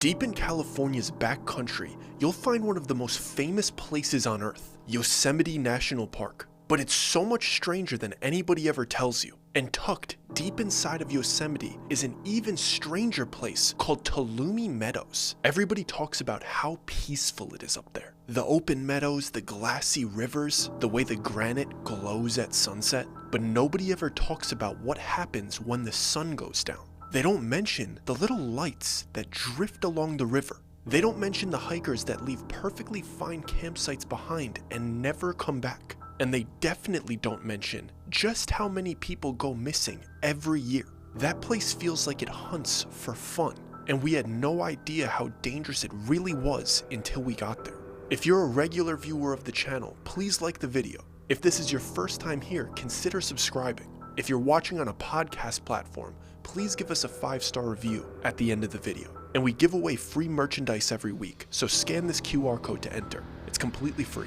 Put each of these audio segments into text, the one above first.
Deep in California's backcountry, you'll find one of the most famous places on Earth, Yosemite National Park. But it's so much stranger than anybody ever tells you. And tucked deep inside of Yosemite is an even stranger place called Tulumi Meadows. Everybody talks about how peaceful it is up there. The open meadows, the glassy rivers, the way the granite glows at sunset. But nobody ever talks about what happens when the sun goes down. They don't mention the little lights that drift along the river. They don't mention the hikers that leave perfectly fine campsites behind and never come back. And they definitely don't mention just how many people go missing every year. That place feels like it hunts for fun, and we had no idea how dangerous it really was until we got there. If you're a regular viewer of the channel, please like the video. If this is your first time here, consider subscribing. If you're watching on a podcast platform, please give us a 5-star review at the end of the video. And we give away free merchandise every week, so scan this QR code to enter. It's completely free.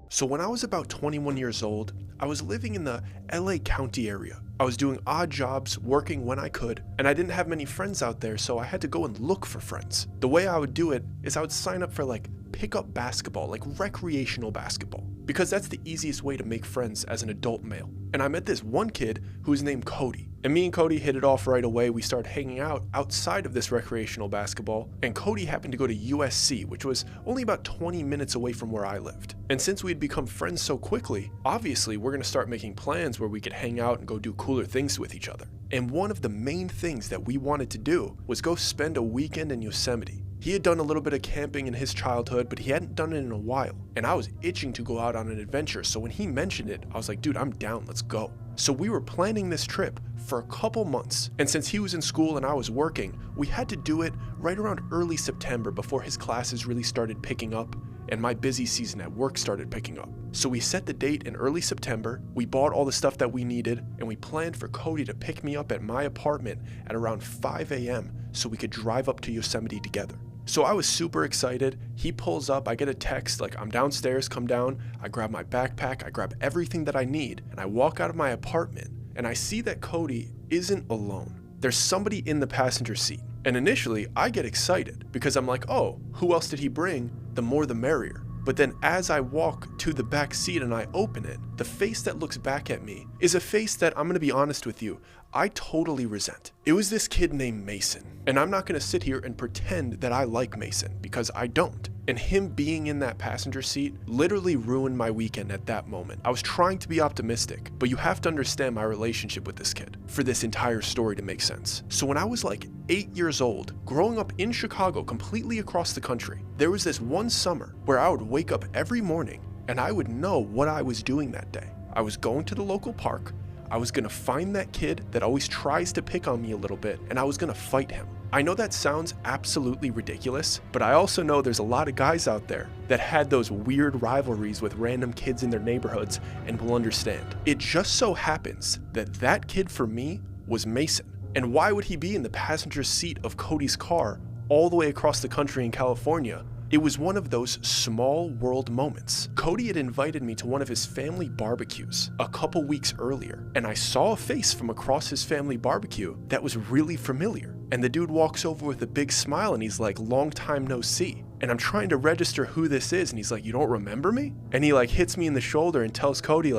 So when I was about 21 years old, I was living in the LA County area. I was doing odd jobs, working when I could, and I didn't have many friends out there, so I had to go and look for friends. The way I would do it is I would sign up for pickup basketball, like recreational basketball, because that's the easiest way to make friends as an adult male. And I met this one kid who was named Cody. And me and Cody hit it off right away. We started hanging out outside of this recreational basketball, and Cody happened to go to USC, which was only about 20 minutes away from where I lived. And since we had become friends so quickly, obviously we're gonna start making plans where we could hang out and go do cooler things with each other. And one of the main things that we wanted to do was go spend a weekend in Yosemite. He had done a little bit of camping in his childhood, but he hadn't done it in a while. And I was itching to go out on an adventure, so when he mentioned it, I was like, dude, I'm down, let's go. So we were planning this trip for a couple months, and since he was in school and I was working, we had to do it right around early September before his classes really started picking up and my busy season at work started picking up. So we set the date in early September, we bought all the stuff that we needed, and we planned for Cody to pick me up at my apartment at around 5 a.m. so we could drive up to Yosemite together. So I was super excited. He pulls up, I get a text like, I'm downstairs, come down. I grab my backpack, I grab everything that I need, and I walk out of my apartment, and I see that Cody isn't alone. There's somebody in the passenger seat. And initially, I get excited because I'm like, oh, who else did he bring? The more the merrier. But then as I walk to the back seat and I open it, the face that looks back at me is a face that, I'm gonna be honest with you, I totally resent. It was this kid named Mason. And I'm not gonna sit here and pretend that I like Mason, because I don't. And him being in that passenger seat literally ruined my weekend at that moment. I was trying to be optimistic, but you have to understand my relationship with this kid for this entire story to make sense. So when I was like 8 years old, growing up in Chicago, completely across the country, there was this one summer where I would wake up every morning and I would know what I was doing that day. I was going to the local park, I was gonna find that kid that always tries to pick on me a little bit, and I was gonna fight him. I know that sounds absolutely ridiculous, but I also know there's a lot of guys out there that had those weird rivalries with random kids in their neighborhoods and will understand. It just so happens that that kid for me was Mason. And why would he be in the passenger seat of Cody's car all the way across the country in California? It was one of those small world moments. Cody had invited me to one of his family barbecues a couple weeks earlier, and I saw a face from across his family barbecue that was really familiar. And the dude walks over with a big smile and he's like, long time no see. And I'm trying to register who this is, and he's like, you don't remember me? And he hits me in the shoulder and tells Cody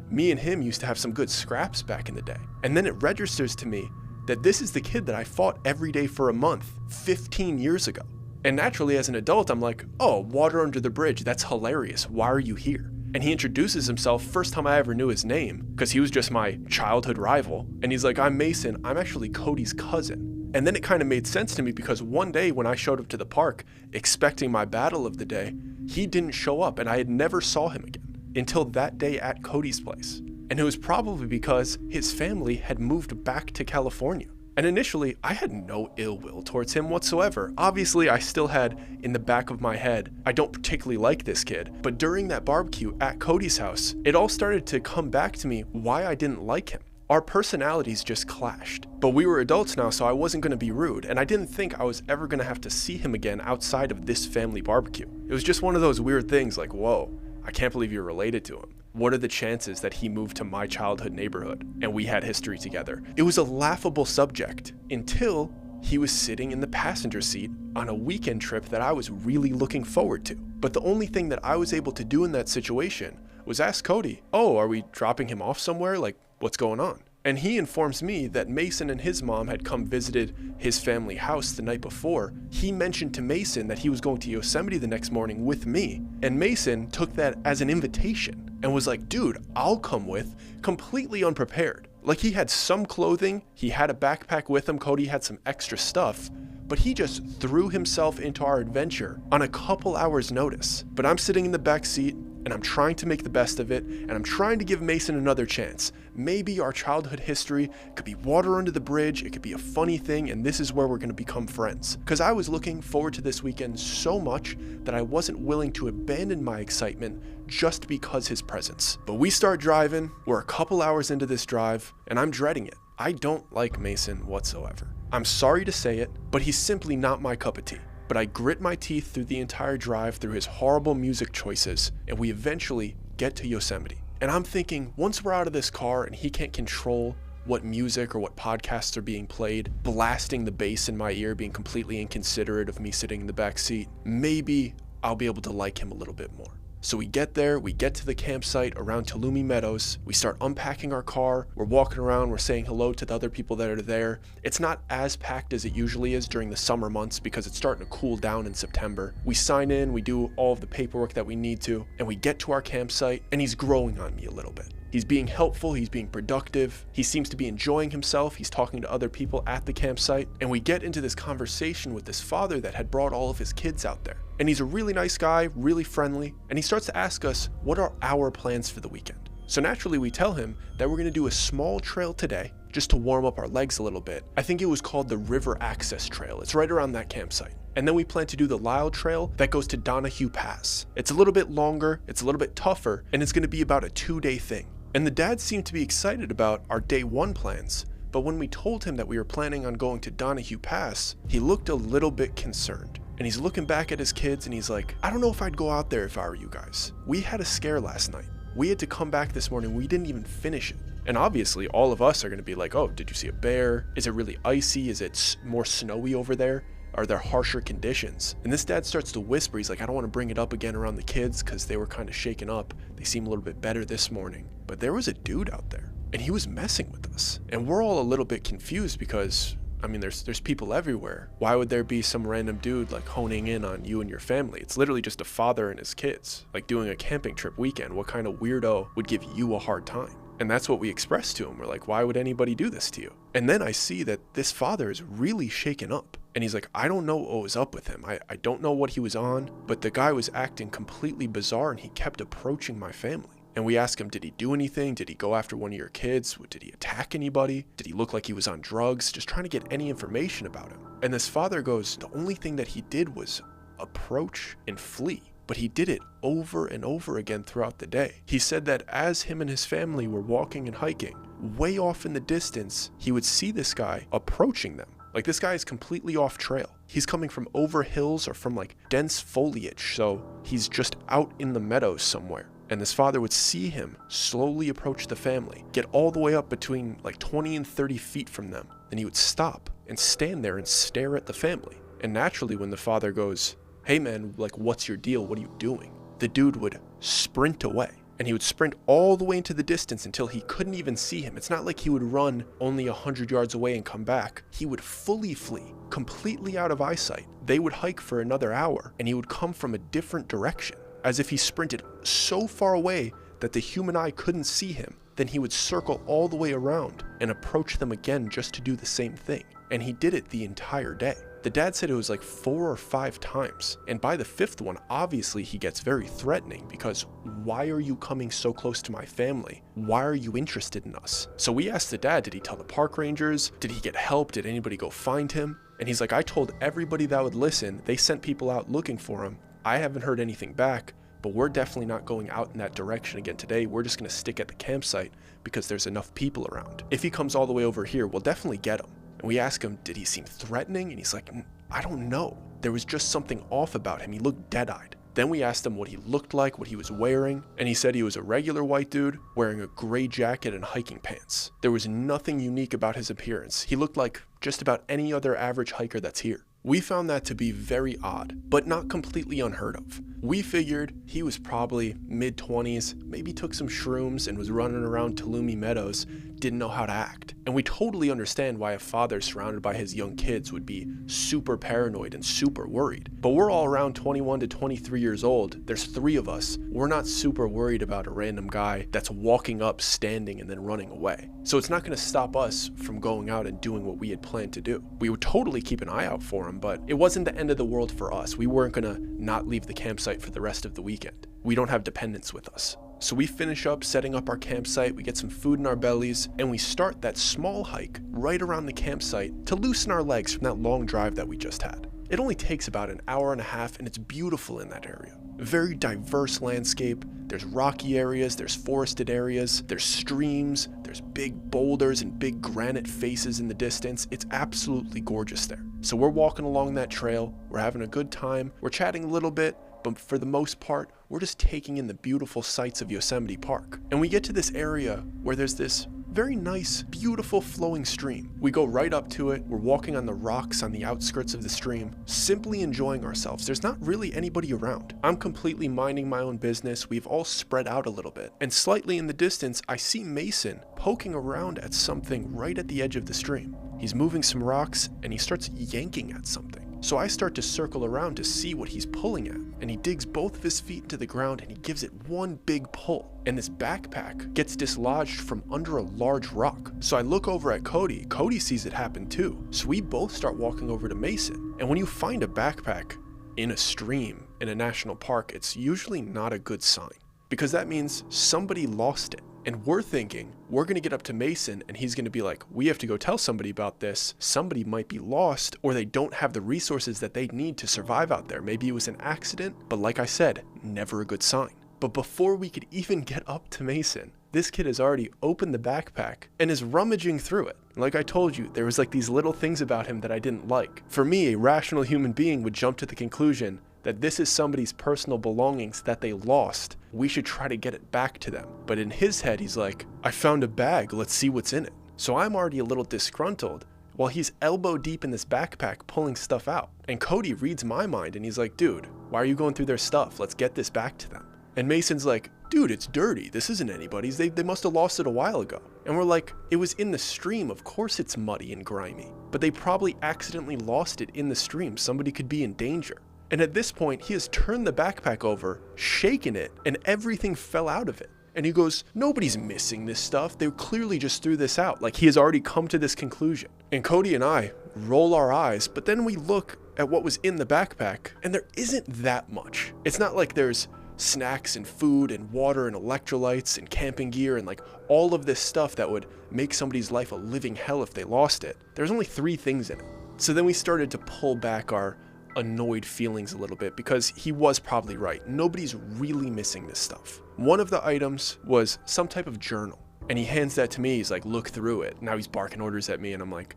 me and him used to have some good scraps back in the day. And then it registers to me that this is the kid that I fought every day for a month 15 years ago. And naturally, as an adult, I'm like, oh, water under the bridge, that's hilarious. Why are you here? And he introduces himself, first time I ever knew his name, because he was just my childhood rival. And he's like, I'm Mason, I'm actually Cody's cousin. And then it kind of made sense to me because one day when I showed up to the park, expecting my battle of the day, he didn't show up and I had never saw him again until that day at Cody's place. And it was probably because his family had moved back to California. And initially, I had no ill will towards him whatsoever. Obviously, I still had in the back of my head, I don't particularly like this kid. But during that barbecue at Cody's house, it all started to come back to me why I didn't like him. Our personalities just clashed. But we were adults now, so I wasn't going to be rude, and I didn't think I was ever going to have to see him again outside of this family barbecue. It was just one of those weird things like, whoa, I can't believe you're related to him. What are the chances that he moved to my childhood neighborhood and we had history together? It was a laughable subject until he was sitting in the passenger seat on a weekend trip that I was really looking forward to. But the only thing that I was able to do in that situation was ask Cody, oh, are we dropping him off somewhere? Like, what's going on? And he informs me that Mason and his mom had come visited his family house the night before. He mentioned to Mason that he was going to Yosemite the next morning with me, and Mason took that as an invitation and was like, dude, I'll come with, completely unprepared. Like, he had some clothing, he had a backpack with him, Cody had some extra stuff, but he just threw himself into our adventure on a couple hours notice. But I'm sitting in the back seat, and I'm trying to make the best of it, and I'm trying to give Mason another chance. Maybe our childhood history could be water under the bridge, it could be a funny thing, and this is where we're gonna become friends. Because I was looking forward to this weekend so much that I wasn't willing to abandon my excitement just because his presence. But we start driving, we're a couple hours into this drive, and I'm dreading it. I don't like Mason whatsoever. I'm sorry to say it, but he's simply not my cup of tea. But I grit my teeth through the entire drive through his horrible music choices, and we eventually get to Yosemite. And I'm thinking, once we're out of this car and he can't control what music or what podcasts are being played, blasting the bass in my ear, being completely inconsiderate of me sitting in the back seat, maybe I'll be able to like him a little bit more. So we get there, we get to the campsite around Tulumi Meadows, we start unpacking our car, we're walking around, we're saying hello to the other people that are there. It's not as packed as it usually is during the summer months because it's starting to cool down in September. We sign in, we do all of the paperwork that we need to, and we get to our campsite, and he's growing on me a little bit. He's being helpful, he's being productive, he seems to be enjoying himself, he's talking to other people at the campsite, and we get into this conversation with this father that had brought all of his kids out there. And he's a really nice guy, really friendly, and he starts to ask us, what are our plans for the weekend? So naturally we tell him that we're gonna do a small trail today, just to warm up our legs a little bit. I think it was called the River Access Trail, it's right around that campsite. And then we plan to do the Lyle Trail that goes to Donahue Pass. It's a little bit longer, it's a little bit tougher, and it's gonna be about a 2-day thing. And the dad seemed to be excited about our day one plans, but when we told him that we were planning on going to Donahue Pass, he looked a little bit concerned. And he's looking back at his kids and he's like, I don't know if I'd go out there if I were you guys. We had a scare last night. We had to come back this morning, we didn't even finish it. And obviously all of us are gonna be like, oh, did you see a bear? Is it really icy? Is it more snowy over there? Are there harsher conditions? And this dad starts to whisper, he's like, I don't want to bring it up again around the kids because they were kind of shaken up. They seem a little bit better this morning. But there was a dude out there and he was messing with us. And we're all a little bit confused because, I mean, there's people everywhere. Why would there be some random dude like honing in on you and your family? It's literally just a father and his kids, like doing a camping trip weekend. What kind of weirdo would give you a hard time? And that's what we expressed to him. We're like, why would anybody do this to you? And then I see that this father is really shaken up. And he's like, I don't know what was up with him. I don't know what he was on, but the guy was acting completely bizarre and he kept approaching my family. And we asked him, did he do anything? Did he go after one of your kids? Did he attack anybody? Did he look like he was on drugs? Just trying to get any information about him. And this father goes, the only thing that he did was approach and flee. But he did it over and over again throughout the day. He said that as him and his family were walking and hiking, way off in the distance, he would see this guy approaching them. Like, this guy is completely off trail. He's coming from over hills or from like dense foliage, so he's just out in the meadows somewhere. And this father would see him slowly approach the family, get all the way up between like 20 and 30 feet from them. Then he would stop and stand there and stare at the family. And naturally, when the father goes, hey man, like, what's your deal? What are you doing? The dude would sprint away. And he would sprint all the way into the distance until he couldn't even see him. It's not like he would run only 100 yards away and come back. He would fully flee, completely out of eyesight. They would hike for another hour, and he would come from a different direction, as if he sprinted so far away that the human eye couldn't see him. Then he would circle all the way around and approach them again just to do the same thing. And he did it the entire day. The dad said it was like 4 or 5 times. And by the 5th one, obviously he gets very threatening because why are you coming so close to my family? Why are you interested in us? So we asked the dad, did he tell the park rangers? Did he get help? Did anybody go find him? And he's like, I told everybody that would listen. They sent people out looking for him. I haven't heard anything back, but we're definitely not going out in that direction again today. We're just going to stick at the campsite because there's enough people around. If he comes all the way over here, we'll definitely get him. And we ask him, did he seem threatening? And he's like, I don't know. There was just something off about him. He looked dead-eyed. Then we asked him what he looked like, what he was wearing, and he said he was a regular white dude wearing a gray jacket and hiking pants. There was nothing unique about his appearance. He looked like just about any other average hiker that's here. We found that to be very odd, but not completely unheard of. We figured he was probably mid-20s, maybe took some shrooms and was running around Tulumi Meadows, didn't know how to act. And we totally understand why a father surrounded by his young kids would be super paranoid and super worried. But we're all around 21 to 23 years old. There's 3 of us. We're not super worried about a random guy that's walking up, standing, and then running away. So it's not going to stop us from going out and doing what we had planned to do. We would totally keep an eye out for him, but it wasn't the end of the world for us. We weren't going to not leave the campsite for the rest of the weekend. We don't have dependents with us. So we finish up setting up our campsite, we get some food in our bellies, and we start that small hike right around the campsite to loosen our legs from that long drive that we just had. It only takes about an hour and a half, and it's beautiful in that area. A very diverse landscape. There's rocky areas, there's forested areas, there's streams, there's big boulders and big granite faces in the distance. It's absolutely gorgeous there. So we're walking along that trail, we're having a good time, we're chatting a little bit, but for the most part, we're just taking in the beautiful sights of Yosemite Park. And we get to this area where there's this very nice, beautiful flowing stream. We go right up to it, we're walking on the rocks on the outskirts of the stream, simply enjoying ourselves. There's not really anybody around. I'm completely minding my own business, we've all spread out a little bit. And slightly in the distance, I see Mason poking around at something right at the edge of the stream. He's moving some rocks and he starts yanking at something. So I start to circle around to see what he's pulling at, and he digs both of his feet into the ground and he gives it one big pull, and this backpack gets dislodged from under a large rock. So I look over at Cody. Cody sees it happen too, so we both start walking over to Mason. And when you find a backpack in a stream in a national park, it's usually not a good sign, because that means somebody lost it. And we're thinking, we're going to get up to Mason and he's going to be like, we have to go tell somebody about this. Somebody might be lost, or they don't have the resources that they need to survive out there. Maybe it was an accident, but like I said, never a good sign. But before we could even get up to Mason, this kid has already opened the backpack and is rummaging through it. Like I told you, there was like these little things about him that I didn't like. For me, a rational human being would jump to the conclusion that this is somebody's personal belongings that they lost. We should try to get it back to them. But in his head, he's like, I found a bag, let's see what's in it. So I'm already a little disgruntled while he's elbow deep in this backpack pulling stuff out. And Cody reads my mind and he's like, dude, why are you going through their stuff? Let's get this back to them. And Mason's like, dude, it's dirty. This isn't anybody's. They must have lost it a while ago. And we're like, it was in the stream. Of course it's muddy and grimy. But they probably accidentally lost it in the stream. Somebody could be in danger. And at this point, he has turned the backpack over, shaken it, and everything fell out of it. And he goes, nobody's missing this stuff. They clearly just threw this out. Like, he has already come to this conclusion. And Cody and I roll our eyes, but then we look at what was in the backpack, and there isn't that much. It's not like there's snacks and food and water and electrolytes and camping gear and like all of this stuff that would make somebody's life a living hell if they lost it. There's only 3 things in it. So then we started to pull back our annoyed feelings a little bit, because he was probably right. Nobody's really missing this stuff. One of the items was some type of journal, and he hands that to me. He's like, look through it. Now he's barking orders at me, and I'm like,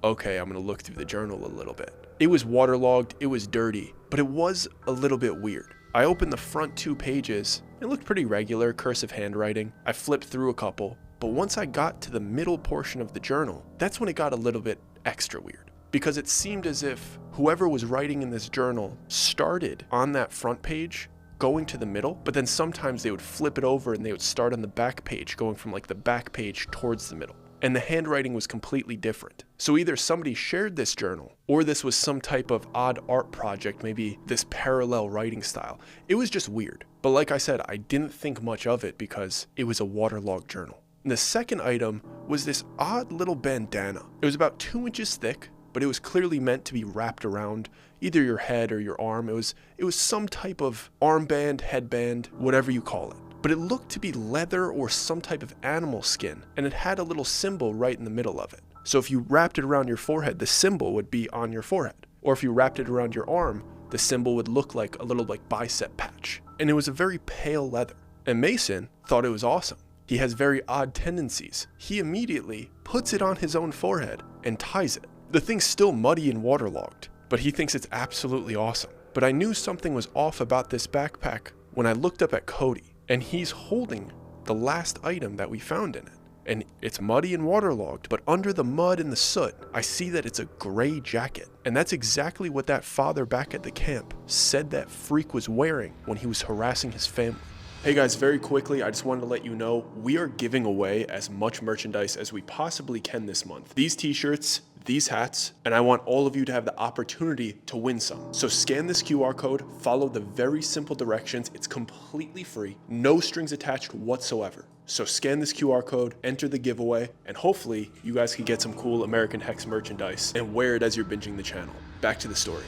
okay, I'm gonna look through the journal a little bit. It was waterlogged, it was dirty, but it was a little bit weird. I opened the front 2 pages. It looked pretty regular, cursive handwriting. I flipped through a couple, but once I got to the middle portion of the journal, that's when it got a little bit extra weird. Because it seemed as if whoever was writing in this journal started on that front page, going to the middle, but then sometimes they would flip it over and they would start on the back page, going from like the back page towards the middle. And the handwriting was completely different. So either somebody shared this journal, or this was some type of odd art project, maybe this parallel writing style. It was just weird. But like I said, I didn't think much of it because it was a waterlogged journal. And the second item was this odd little bandana. It was about 2 inches thick, but it was clearly meant to be wrapped around either your head or your arm. It was some type of armband, headband, whatever you call it. But it looked to be leather or some type of animal skin, and it had a little symbol right in the middle of it. So if you wrapped it around your forehead, the symbol would be on your forehead. Or if you wrapped it around your arm, the symbol would look like a little like bicep patch. and it was a very pale leather. And Mason thought it was awesome. He has very odd tendencies. He immediately puts it on his own forehead and ties it. The thing's still muddy and waterlogged, but he thinks it's absolutely awesome. But I knew something was off about this backpack when I looked up at Cody, and he's holding the last item that we found in it. And it's muddy and waterlogged, but under the mud and the soot, I see that it's a gray jacket. And that's exactly what that father back at the camp said that freak was wearing when he was harassing his family. Hey guys, very quickly, I just wanted to let you know we are giving away as much merchandise as we possibly can this month. These t-shirts, these hats, and I want all of you to have the opportunity to win some. So scan this QR code, follow the very simple directions. It's completely free, no strings attached whatsoever. So scan this QR code, enter the giveaway, and hopefully you guys can get some cool American Hex merchandise and wear it as you're binging the channel. Back to the story.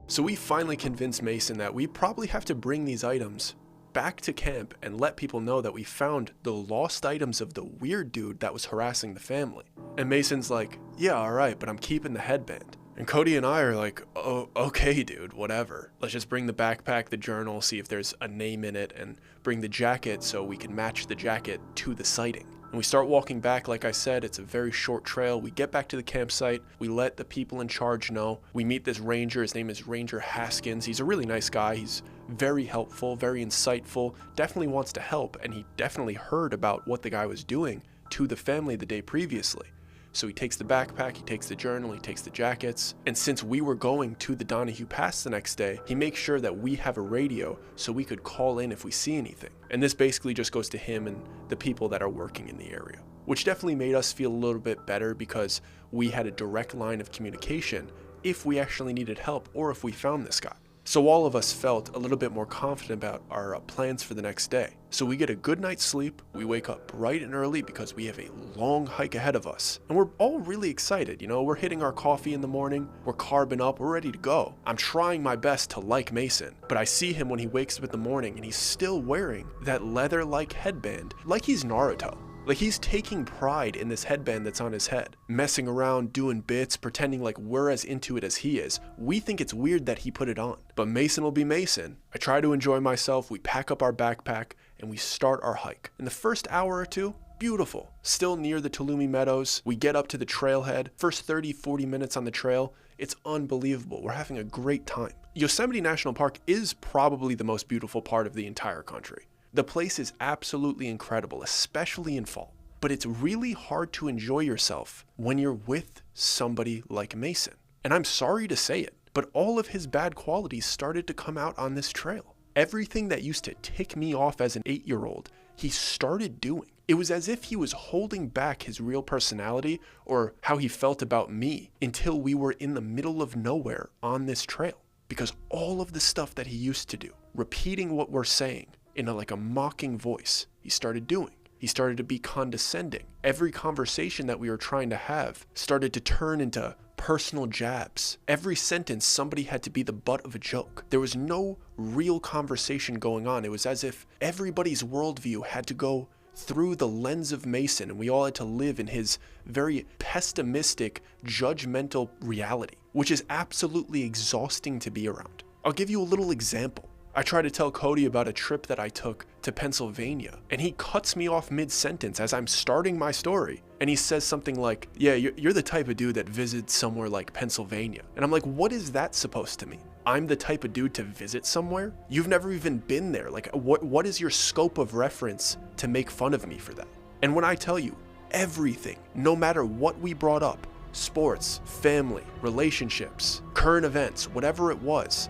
So we finally convinced Mason that we probably have to bring these items back to camp and let people know that we found the lost items of the weird dude that was harassing the family. And Mason's like, yeah, alright, but I'm keeping the headband. And Cody and I are like, oh, okay, dude, whatever. Let's just bring the backpack, the journal, see if there's a name in it, and bring the jacket so we can match the jacket to the sighting. And we start walking back. Like I said, it's a very short trail. We get back to the campsite. We let the people in charge know. We meet this ranger. His name is Ranger Haskins. He's a really nice guy. He's very helpful, very insightful, definitely wants to help, and he definitely heard about what the guy was doing to the family the day previously. So he takes the backpack, he takes the journal, he takes the jackets, and since we were going to the Donahue Pass the next day, he makes sure that we have a radio so we could call in if we see anything. And this basically just goes to him and the people that are working in the area, which definitely made us feel a little bit better because we had a direct line of communication if we actually needed help or if we found this guy. So all of us felt a little bit more confident about our plans for the next day. So we get a good night's sleep, we wake up bright and early because we have a long hike ahead of us. And we're all really excited, you know, we're hitting our coffee in the morning, we're carbing up, we're ready to go. I'm trying my best to like Mason, but I see him when he wakes up in the morning and he's still wearing that leather-like headband, like he's Naruto. Like he's taking pride in this headband that's on his head, messing around, doing bits, pretending like we're as into it as he is. We think it's weird that he put it on, but Mason will be Mason. I try to enjoy myself, we pack up our backpack, and we start our hike. In the first hour or two, beautiful. Still near the Tulumi Meadows, we get up to the trailhead. First 30-40 minutes on the trail, it's unbelievable. We're having a great time. Yosemite National Park is probably the most beautiful part of the entire country. The place is absolutely incredible, especially in fall. But it's really hard to enjoy yourself when you're with somebody like Mason. And I'm sorry to say it, but all of his bad qualities started to come out on this trail. Everything that used to tick me off as an 8-year-old, he started doing. It was as if he was holding back his real personality or how he felt about me until we were in the middle of nowhere on this trail. Because all of the stuff that he used to do, repeating what we're saying, in a mocking voice, he started doing. He started to be condescending. Every conversation that we were trying to have started to turn into personal jabs. Every sentence, somebody had to be the butt of a joke. There was no real conversation going on. It was as if everybody's worldview had to go through the lens of Mason, and we all had to live in his very pessimistic, judgmental reality, which is absolutely exhausting to be around. I'll give you a little example. I try to tell Cody about a trip that I took to Pennsylvania, and he cuts me off mid-sentence as I'm starting my story. And he says something like, yeah, you're the type of dude that visits somewhere like Pennsylvania. And I'm like, what is that supposed to mean? I'm the type of dude to visit somewhere? You've never even been there. Like, what is your scope of reference to make fun of me for that? And when I tell you everything, no matter what we brought up, sports, family, relationships, current events, whatever it was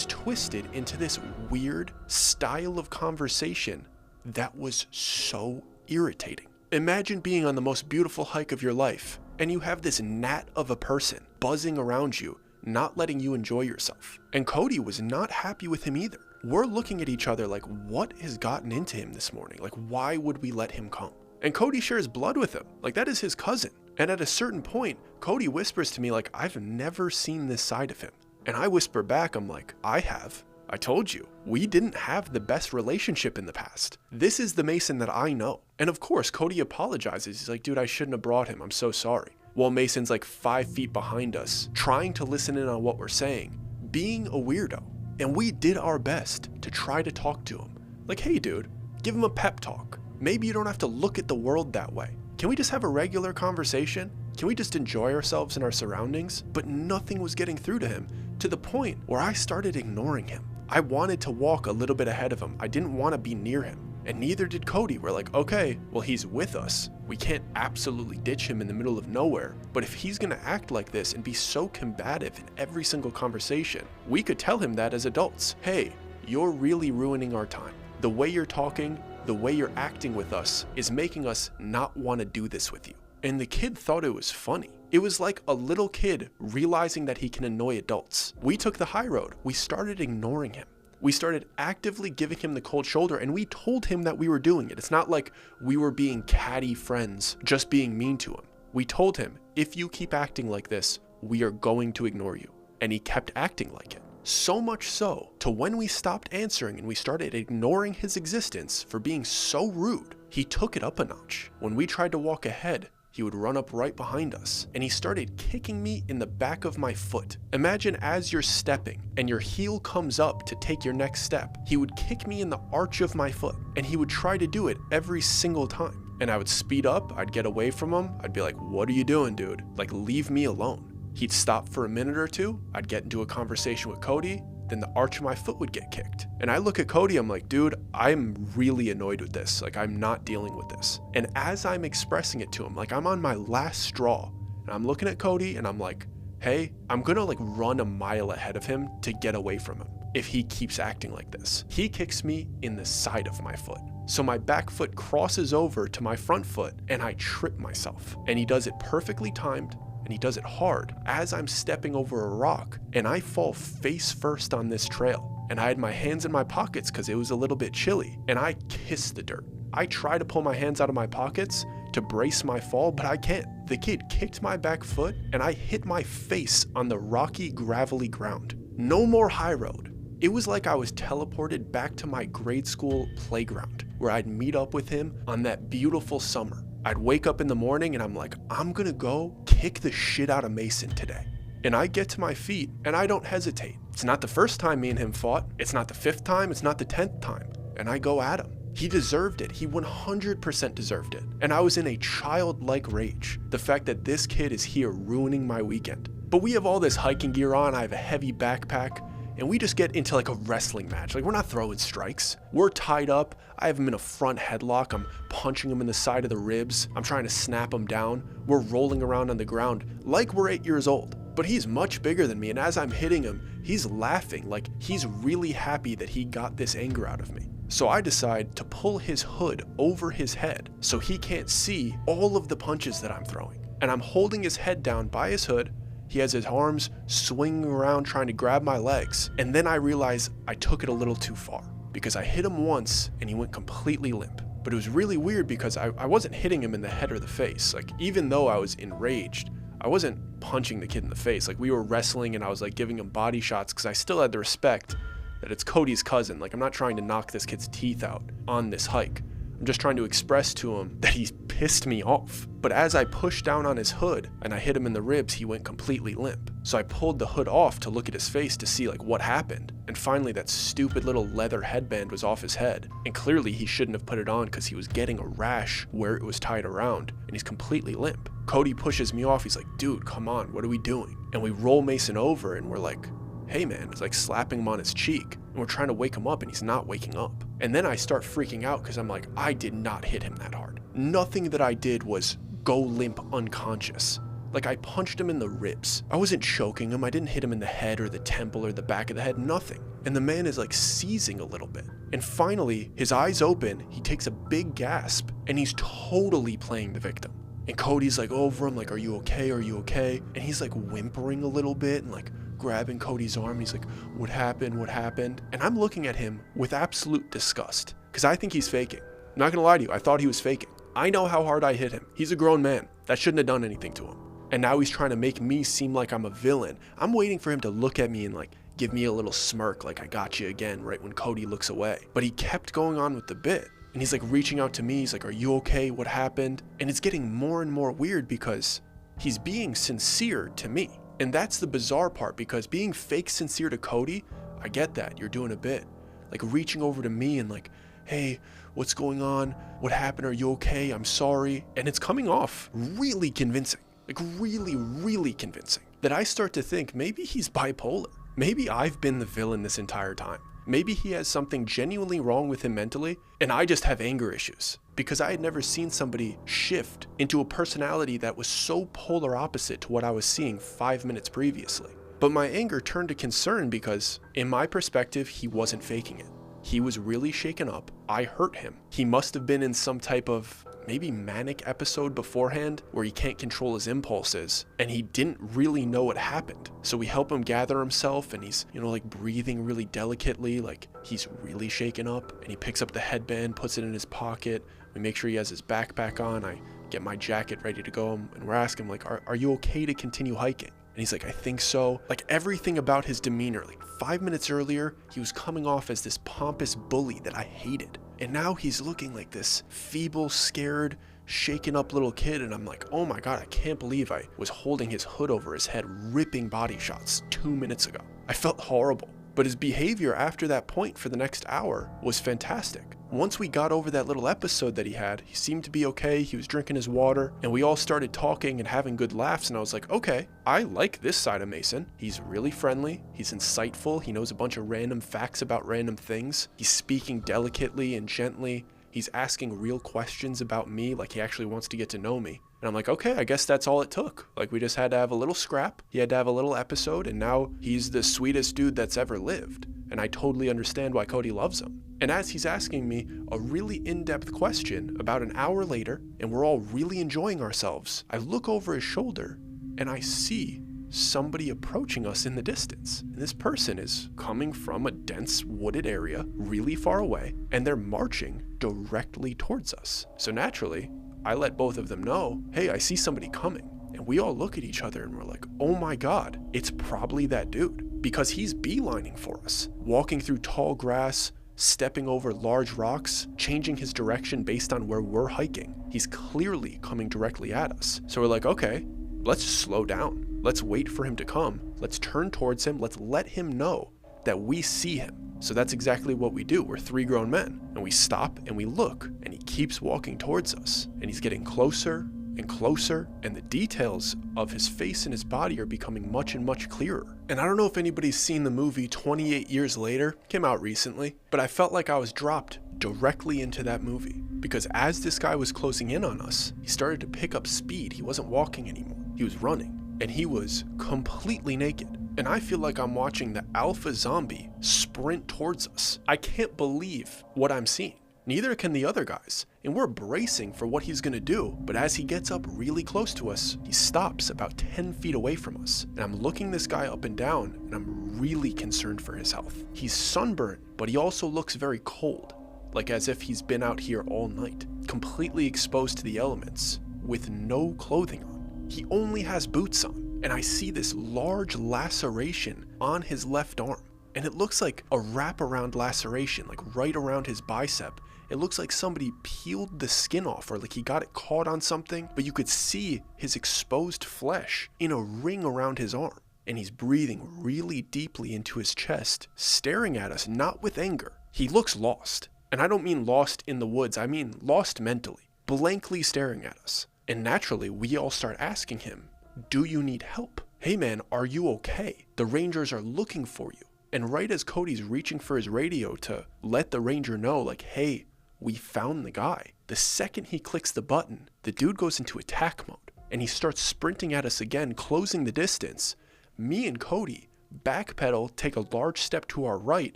twisted into this weird style of conversation that was so irritating. Imagine being on the most beautiful hike of your life, and you have this gnat of a person buzzing around you, not letting you enjoy yourself. And Cody was not happy with him either. We're looking at each other like, what has gotten into him this morning? Like, why would we let him come? And Cody shares blood with him. Like, that is his cousin. And at a certain point, Cody whispers to me like, I've never seen this side of him. And I whisper back, I'm like, I have. I told you, we didn't have the best relationship in the past. This is the Mason that I know. And of course, Cody apologizes. He's like, dude, I shouldn't have brought him. I'm so sorry. While Mason's like 5 feet behind us, trying to listen in on what we're saying, being a weirdo. And we did our best to try to talk to him. Like, hey dude, give him a pep talk. Maybe you don't have to look at the world that way. Can we just have a regular conversation? Can we just enjoy ourselves and our surroundings? But nothing was getting through to him, to the point where I started ignoring him. I wanted to walk a little bit ahead of him. I didn't want to be near him. And neither did Cody. We're like, okay, well, he's with us. We can't absolutely ditch him in the middle of nowhere. But if he's gonna act like this and be so combative in every single conversation, we could tell him that as adults. Hey, you're really ruining our time. The way you're talking, the way you're acting with us is making us not want to do this with you. And the kid thought it was funny. It was like a little kid realizing that he can annoy adults. We took the high road. We started ignoring him. We started actively giving him the cold shoulder, and we told him that we were doing it. It's not like we were being catty friends, just being mean to him. We told him, if you keep acting like this, we are going to ignore you. And he kept acting like it. So much so, to when we stopped answering and we started ignoring his existence for being so rude, he took it up a notch. When we tried to walk ahead, he would run up right behind us, and he started kicking me in the back of my foot. Imagine as you're stepping and your heel comes up to take your next step, he would kick me in the arch of my foot, and he would try to do it every single time. And I would speed up, I'd get away from him, I'd be like, what are you doing, dude? Like, leave me alone. He'd stop for a minute or two, I'd get into a conversation with Cody, then the arch of my foot would get kicked. And I look at Cody, I'm like, dude, I'm really annoyed with this. Like, I'm not dealing with this. And as I'm expressing it to him, like I'm on my last straw, and I'm looking at Cody and I'm like, hey, I'm gonna like run a mile ahead of him to get away from him if he keeps acting like this. He kicks me in the side of my foot. So my back foot crosses over to my front foot and I trip myself. And he does it perfectly timed. And he does it hard as I'm stepping over a rock, and I fall face first on this trail. And I had my hands in my pockets because it was a little bit chilly, and I kissed the dirt. I try to pull my hands out of my pockets to brace my fall, but I can't. The kid kicked my back foot and I hit my face on the rocky, gravelly ground. No more high road. It was like I was teleported back to my grade school playground where I'd meet up with him on that beautiful summer. I'd wake up in the morning and I'm like, I'm gonna go kick the shit out of Mason today. And I get to my feet and I don't hesitate. It's not the first time me and him fought. It's not the 5th time. It's not the 10th time. And I go at him. He deserved it. He 100% deserved it. And I was in a childlike rage. The fact that this kid is here ruining my weekend. But we have all this hiking gear on. I have a heavy backpack. And we just get into like a wrestling match. Like, we're not throwing strikes. We're tied up. I have him in a front headlock. I'm punching him in the side of the ribs. I'm trying to snap him down. We're rolling around on the ground like we're 8 years old. But he's much bigger than me. And as I'm hitting him, he's laughing. Like, he's really happy that he got this anger out of me. So I decide to pull his hood over his head so he can't see all of the punches that I'm throwing. And I'm holding his head down by his hood. He has his arms swinging around trying to grab my legs. And then I realize I took it a little too far because I hit him once and he went completely limp. But it was really weird because I wasn't hitting him in the head or the face. Like, even though I was enraged, I wasn't punching the kid in the face. Like, we were wrestling and I was like giving him body shots because I still had the respect that it's Cody's cousin. Like, I'm not trying to knock this kid's teeth out on this hike. I'm just trying to express to him that he's pissed me off. But as I pushed down on his hood and I hit him in the ribs, he went completely limp. So I pulled the hood off to look at his face to see like what happened. And finally that stupid little leather headband was off his head. And clearly he shouldn't have put it on because he was getting a rash where it was tied around and he's completely limp. Cody pushes me off. He's like, dude, come on, what are we doing? And we roll Mason over and we're like, hey man, it's like slapping him on his cheek. And we're trying to wake him up and he's not waking up. And then I start freaking out because I'm like, I did not hit him that hard. Nothing that I did was go limp unconscious. Like, I punched him in the ribs. I wasn't choking him. I didn't hit him in the head or the temple or the back of the head, nothing. And the man is like seizing a little bit. And finally, his eyes open, he takes a big gasp and he's totally playing the victim. And Cody's like over him, like, are you okay? Are you okay? And he's like whimpering a little bit and like grabbing Cody's arm. And he's like, what happened? What happened? And I'm looking at him with absolute disgust because I think he's faking. I'm not gonna lie to you, I thought he was faking. I know how hard I hit him. He's a grown man. That shouldn't have done anything to him. And now he's trying to make me seem like I'm a villain. I'm waiting for him to look at me and like give me a little smirk like I got you again right when Cody looks away. But he kept going on with the bit. And he's like reaching out to me. He's like, are you okay? What happened? And it's getting more and more weird because he's being sincere to me. And that's the bizarre part, because being fake sincere to Cody, I get that. You're doing a bit. Like reaching over to me and like, hey, what's going on? What happened? Are you okay? I'm sorry. And it's coming off really convincing. Like really, really convincing. That I start to think maybe he's bipolar. Maybe I've been the villain this entire time. Maybe he has something genuinely wrong with him mentally, and I just have anger issues. Because I had never seen somebody shift into a personality that was so polar opposite to what I was seeing 5 minutes previously. But my anger turned to concern because, in my perspective, he wasn't faking it. He was really shaken up. I hurt him. He must have been in some type of maybe manic episode beforehand where he can't control his impulses and he didn't really know what happened. So we help him gather himself and he's, like breathing really delicately, like he's really shaken up, and he picks up the headband, puts it in his pocket. We make sure he has his backpack on. I get my jacket ready to go, and we're asking him like, are you okay to continue hiking? And he's like, I think so. Like everything about his demeanor, like 5 minutes earlier, he was coming off as this pompous bully that I hated. And now he's looking like this feeble, scared, shaken up little kid. And I'm like, oh my God, I can't believe I was holding his hood over his head, ripping body shots 2 minutes ago. I felt horrible. But his behavior after that point for the next hour was fantastic. Once we got over that little episode that he had, he seemed to be okay. He was drinking his water and we all started talking and having good laughs. And I was like, okay, I like this side of Mason. He's really friendly. He's insightful. He knows a bunch of random facts about random things. He's speaking delicately and gently. He's asking real questions about me, like he actually wants to get to know me. And I'm like, okay, I guess that's all it took. Like we just had to have a little scrap. He had to have a little episode, and now he's the sweetest dude that's ever lived. And I totally understand why Cody loves him. And as he's asking me a really in-depth question about an hour later, and we're all really enjoying ourselves, I look over his shoulder and I see somebody approaching us in the distance. And this person is coming from a dense wooded area really far away, and they're marching directly towards us. So naturally, I let both of them know, hey, I see somebody coming. And we all look at each other and we're like, oh my God, it's probably that dude. Because he's beelining for us, walking through tall grass, stepping over large rocks, changing his direction based on where we're hiking. He's clearly coming directly at us. So we're like, okay, let's slow down. Let's wait for him to come. Let's turn towards him. Let's let him know that we see him. So that's exactly what we do. We're 3 grown men, and we stop and we look, and he keeps walking towards us, and he's getting closer and closer, and the details of his face and his body are becoming much and much clearer. And I don't know if anybody's seen the movie 28 Years Later, came out recently, but I felt like I was dropped directly into that movie, because as this guy was closing in on us, he started to pick up speed. He wasn't walking anymore, he was running, and he was completely naked. And I feel like I'm watching the alpha zombie sprint towards us. I can't believe what I'm seeing. Neither can the other guys, and we're bracing for what he's gonna do. But as he gets up really close to us, he stops about 10 feet away from us. And I'm looking this guy up and down, and I'm really concerned for his health. He's sunburned, but he also looks very cold, like as if he's been out here all night, completely exposed to the elements, with no clothing on. He only has boots on. And I see this large laceration on his left arm. And it looks like a wraparound laceration, like right around his bicep. It looks like somebody peeled the skin off, or like he got it caught on something, but you could see his exposed flesh in a ring around his arm. And he's breathing really deeply into his chest, staring at us, not with anger. He looks lost. And I don't mean lost in the woods, I mean lost mentally, blankly staring at us. And naturally, we all start asking him, do you need help? Hey man, are you okay? The Rangers are looking for you. And right as Cody's reaching for his radio to let the Ranger know, like, hey, we found the guy, the second he clicks the button, the dude goes into attack mode and he starts sprinting at us again, closing the distance. Me and Cody backpedal, take a large step to our right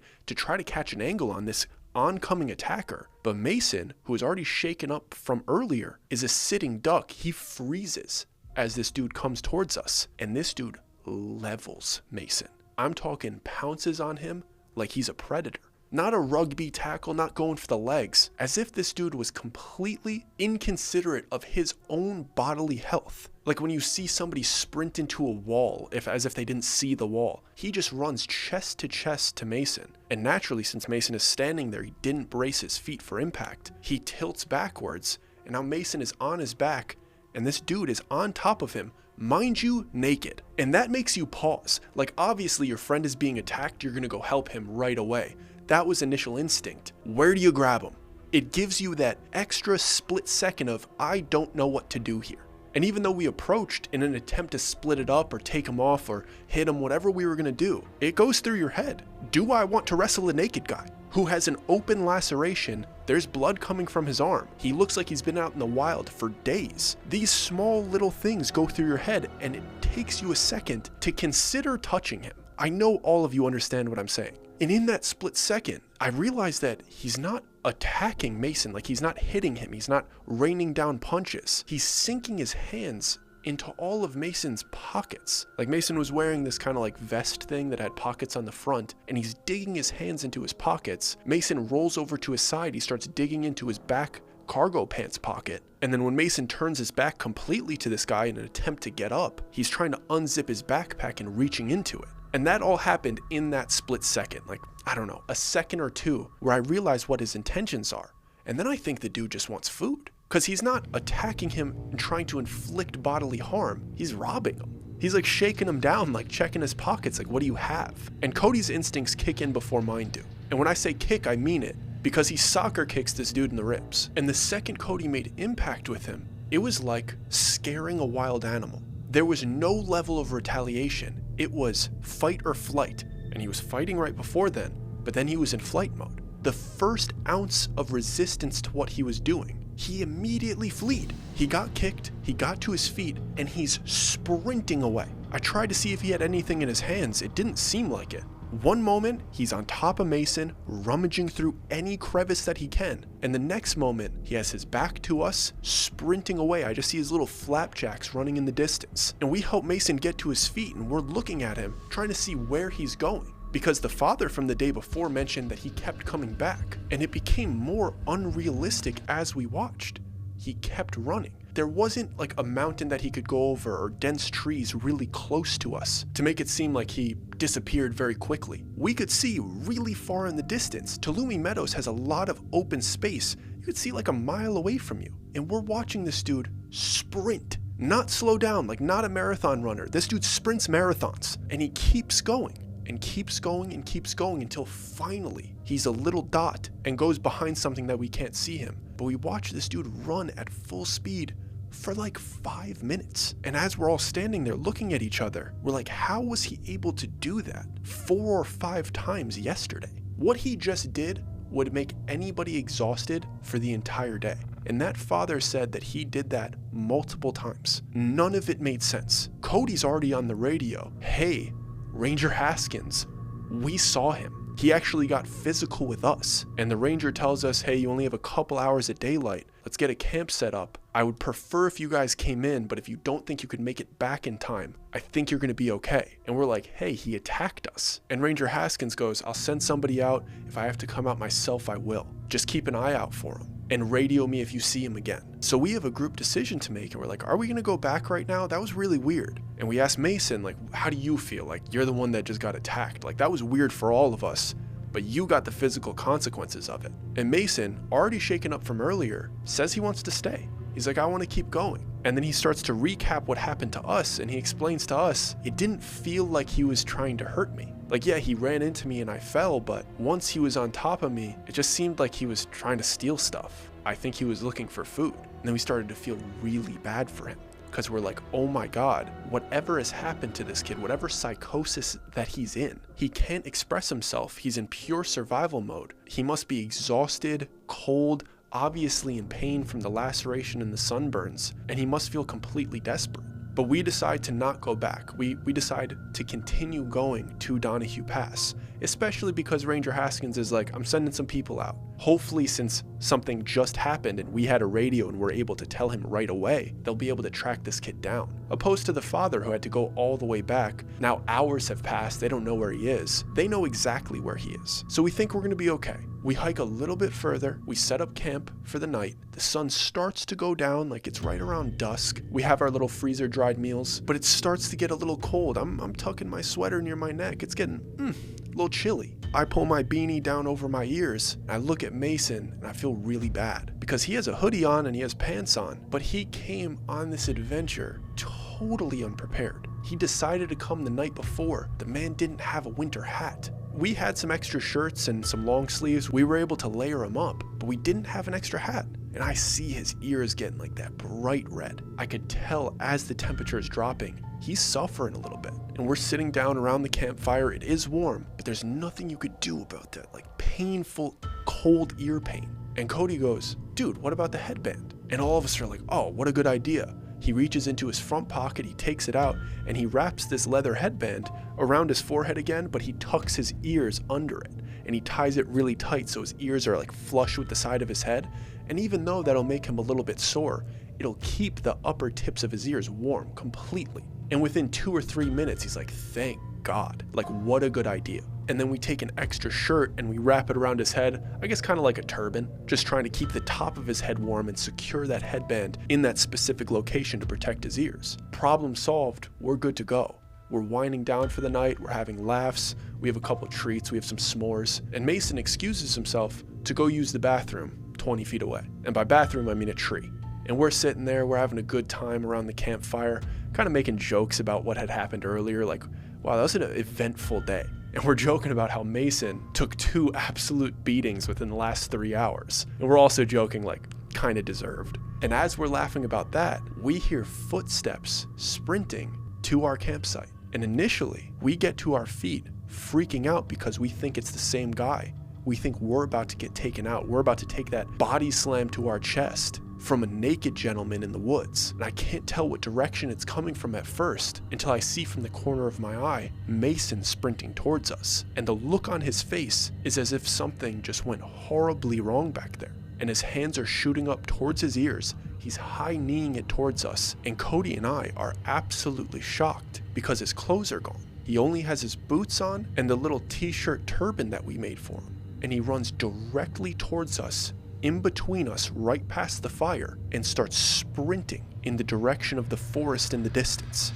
to try to catch an angle on this oncoming attacker. But Mason, who is already shaken up from earlier, is a sitting duck. He freezes as this dude comes towards us, and this dude levels Mason. I'm talking pounces on him like he's a predator. Not a rugby tackle, not going for the legs. As if this dude was completely inconsiderate of his own bodily health. Like when you see somebody sprint into a wall, as if they didn't see the wall. He just runs chest to Mason. And naturally, since Mason is standing there, he didn't brace his feet for impact. He tilts backwards, and now Mason is on his back, and this dude is on top of him, mind you, naked. And that makes you pause. Like obviously your friend is being attacked, you're gonna go help him right away. That was initial instinct. Where do you grab him? It gives you that extra split second of, I don't know what to do here. And even though we approached in an attempt to split it up or take him off or hit him, whatever we were gonna do, it goes through your head. Do I want to wrestle a naked guy who has an open laceration? There's blood coming from his arm. He looks like he's been out in the wild for days. These small little things go through your head, and it takes you a second to consider touching him. I know all of you understand what I'm saying. And in that split second, I realized that he's not attacking Mason, like he's not hitting him, he's not raining down punches. He's sinking his hands into all of Mason's pockets. Like Mason was wearing this kind of like vest thing that had pockets on the front, and he's digging his hands into his pockets. Mason rolls over to his side, he starts digging into his back cargo pants pocket, and then when Mason turns his back completely to this guy in an attempt to get up, he's trying to unzip his backpack and reaching into it. And that all happened in that split second, like, I don't know, a second or two, where I realized what his intentions are. And then I think the dude just wants food. Because he's not attacking him and trying to inflict bodily harm, he's robbing him. He's like shaking him down, like checking his pockets, like, what do you have? And Cody's instincts kick in before mine do. And when I say kick, I mean it, because he soccer kicks this dude in the ribs. And the second Cody made impact with him, it was like scaring a wild animal. There was no level of retaliation. It was fight or flight, and he was fighting right before then, but then he was in flight mode. The first ounce of resistance to what he was doing, he immediately fled. He got kicked, he got to his feet, and he's sprinting away. I tried to see if he had anything in his hands. It didn't seem like it. One moment, he's on top of Mason, rummaging through any crevice that he can. And the next moment, he has his back to us, sprinting away. I just see his little flapjacks running in the distance. And we help Mason get to his feet, and we're looking at him, trying to see where he's going. Because the father from the day before mentioned that he kept coming back, and it became more unrealistic as we watched. He kept running. There wasn't like a mountain that he could go over or dense trees really close to us to make it seem like he disappeared very quickly. We could see really far in the distance. Tulumi Meadows has a lot of open space. You could see like a mile away from you. And we're watching this dude sprint, not slow down, like not a marathon runner. This dude sprints marathons, and he keeps going and keeps going and keeps going until finally he's a little dot and goes behind something that we can't see him. But we watch this dude run at full speed for like 5 minutes. And as we're all standing there looking at each other, we're like, how was he able to do that 4 or 5 times yesterday? What he just did would make anybody exhausted for the entire day. And that father said that he did that multiple times. None of it made sense. Cody's already on the radio. Hey, Ranger Haskins, we saw him. He actually got physical with us. And the ranger tells us, hey, you only have a couple hours at daylight. Let's get a camp set up. I would prefer if you guys came in, but if you don't think you could make it back in time, I think you're gonna be okay. And we're like, hey, he attacked us. And Ranger Haskins goes, I'll send somebody out. If I have to come out myself, I will. Just keep an eye out for him and radio me if you see him again. So we have a group decision to make, and we're like, are we gonna go back right now? That was really weird. And we asked Mason, like, how do you feel? Like, you're the one that just got attacked. Like, that was weird for all of us, but you got the physical consequences of it. And Mason, already shaken up from earlier, says he wants to stay. He's like, I want to keep going. And then he starts to recap what happened to us, and he explains to us, it didn't feel like he was trying to hurt me. Like, yeah, he ran into me and I fell, but once he was on top of me, it just seemed like he was trying to steal stuff. I think he was looking for food. And then we started to feel really bad for him, because we're like, oh my God, whatever has happened to this kid, whatever psychosis that he's in, he can't express himself. He's in pure survival mode. He must be exhausted, cold, obviously in pain from the laceration and the sunburns, and he must feel completely desperate. But we decide to not go back. We decide to continue going to Donahue Pass, especially because Ranger Haskins is like, I'm sending some people out. Hopefully, since something just happened and we had a radio and we're able to tell him right away, they'll be able to track this kid down. Opposed to the father who had to go all the way back. Now hours have passed, they don't know where he is. They know exactly where he is. So we think we're gonna be okay. We hike a little bit further, we set up camp for the night. The sun starts to go down, like it's right around dusk. We have our little freezer dried meals, but it starts to get a little cold. I'm tucking my sweater near my neck. It's getting a little chilly. I pull my beanie down over my ears, and I look at Mason, and I feel really bad because he has a hoodie on and he has pants on, but he came on this adventure totally unprepared. He decided to come the night before. The man didn't have a winter hat. We had some extra shirts and some long sleeves. We were able to layer them up, but we didn't have an extra hat. And I see his ears getting like that bright red. I could tell as the temperature is dropping, he's suffering a little bit. And we're sitting down around the campfire. It is warm, but there's nothing you could do about that, like painful, cold ear pain. And Cody goes, dude, what about the headband? And all of us are like, oh, what a good idea. He reaches into his front pocket, he takes it out, and he wraps this leather headband around his forehead again, but he tucks his ears under it. And he ties it really tight so his ears are like flush with the side of his head. And even though that'll make him a little bit sore, it'll keep the upper tips of his ears warm completely. And within 2 or 3 minutes, he's like, thank God. Like, what a good idea. And then we take an extra shirt and we wrap it around his head, I guess kind of like a turban, just trying to keep the top of his head warm and secure that headband in that specific location to protect his ears. Problem solved, we're good to go. We're winding down for the night, we're having laughs, we have a couple treats, we have some s'mores, and Mason excuses himself to go use the bathroom 20 feet away. And by bathroom, I mean a tree. And we're sitting there, we're having a good time around the campfire, kind of making jokes about what had happened earlier, like, wow, that was an eventful day. And we're joking about how Mason took 2 absolute beatings within the last 3 hours. And we're also joking like, kind of deserved. And as we're laughing about that, we hear footsteps sprinting to our campsite. And initially, we get to our feet, freaking out because we think it's the same guy. We think we're about to get taken out. We're about to take that body slam to our chest from a naked gentleman in the woods. And I can't tell what direction it's coming from at first until I see from the corner of my eye Mason sprinting towards us. And the look on his face is as if something just went horribly wrong back there. And his hands are shooting up towards his ears. He's high-kneeing it towards us. And Cody and I are absolutely shocked because his clothes are gone. He only has his boots on and the little t-shirt turban that we made for him. And he runs directly towards us, in between us, right past the fire, and starts sprinting in the direction of the forest in the distance.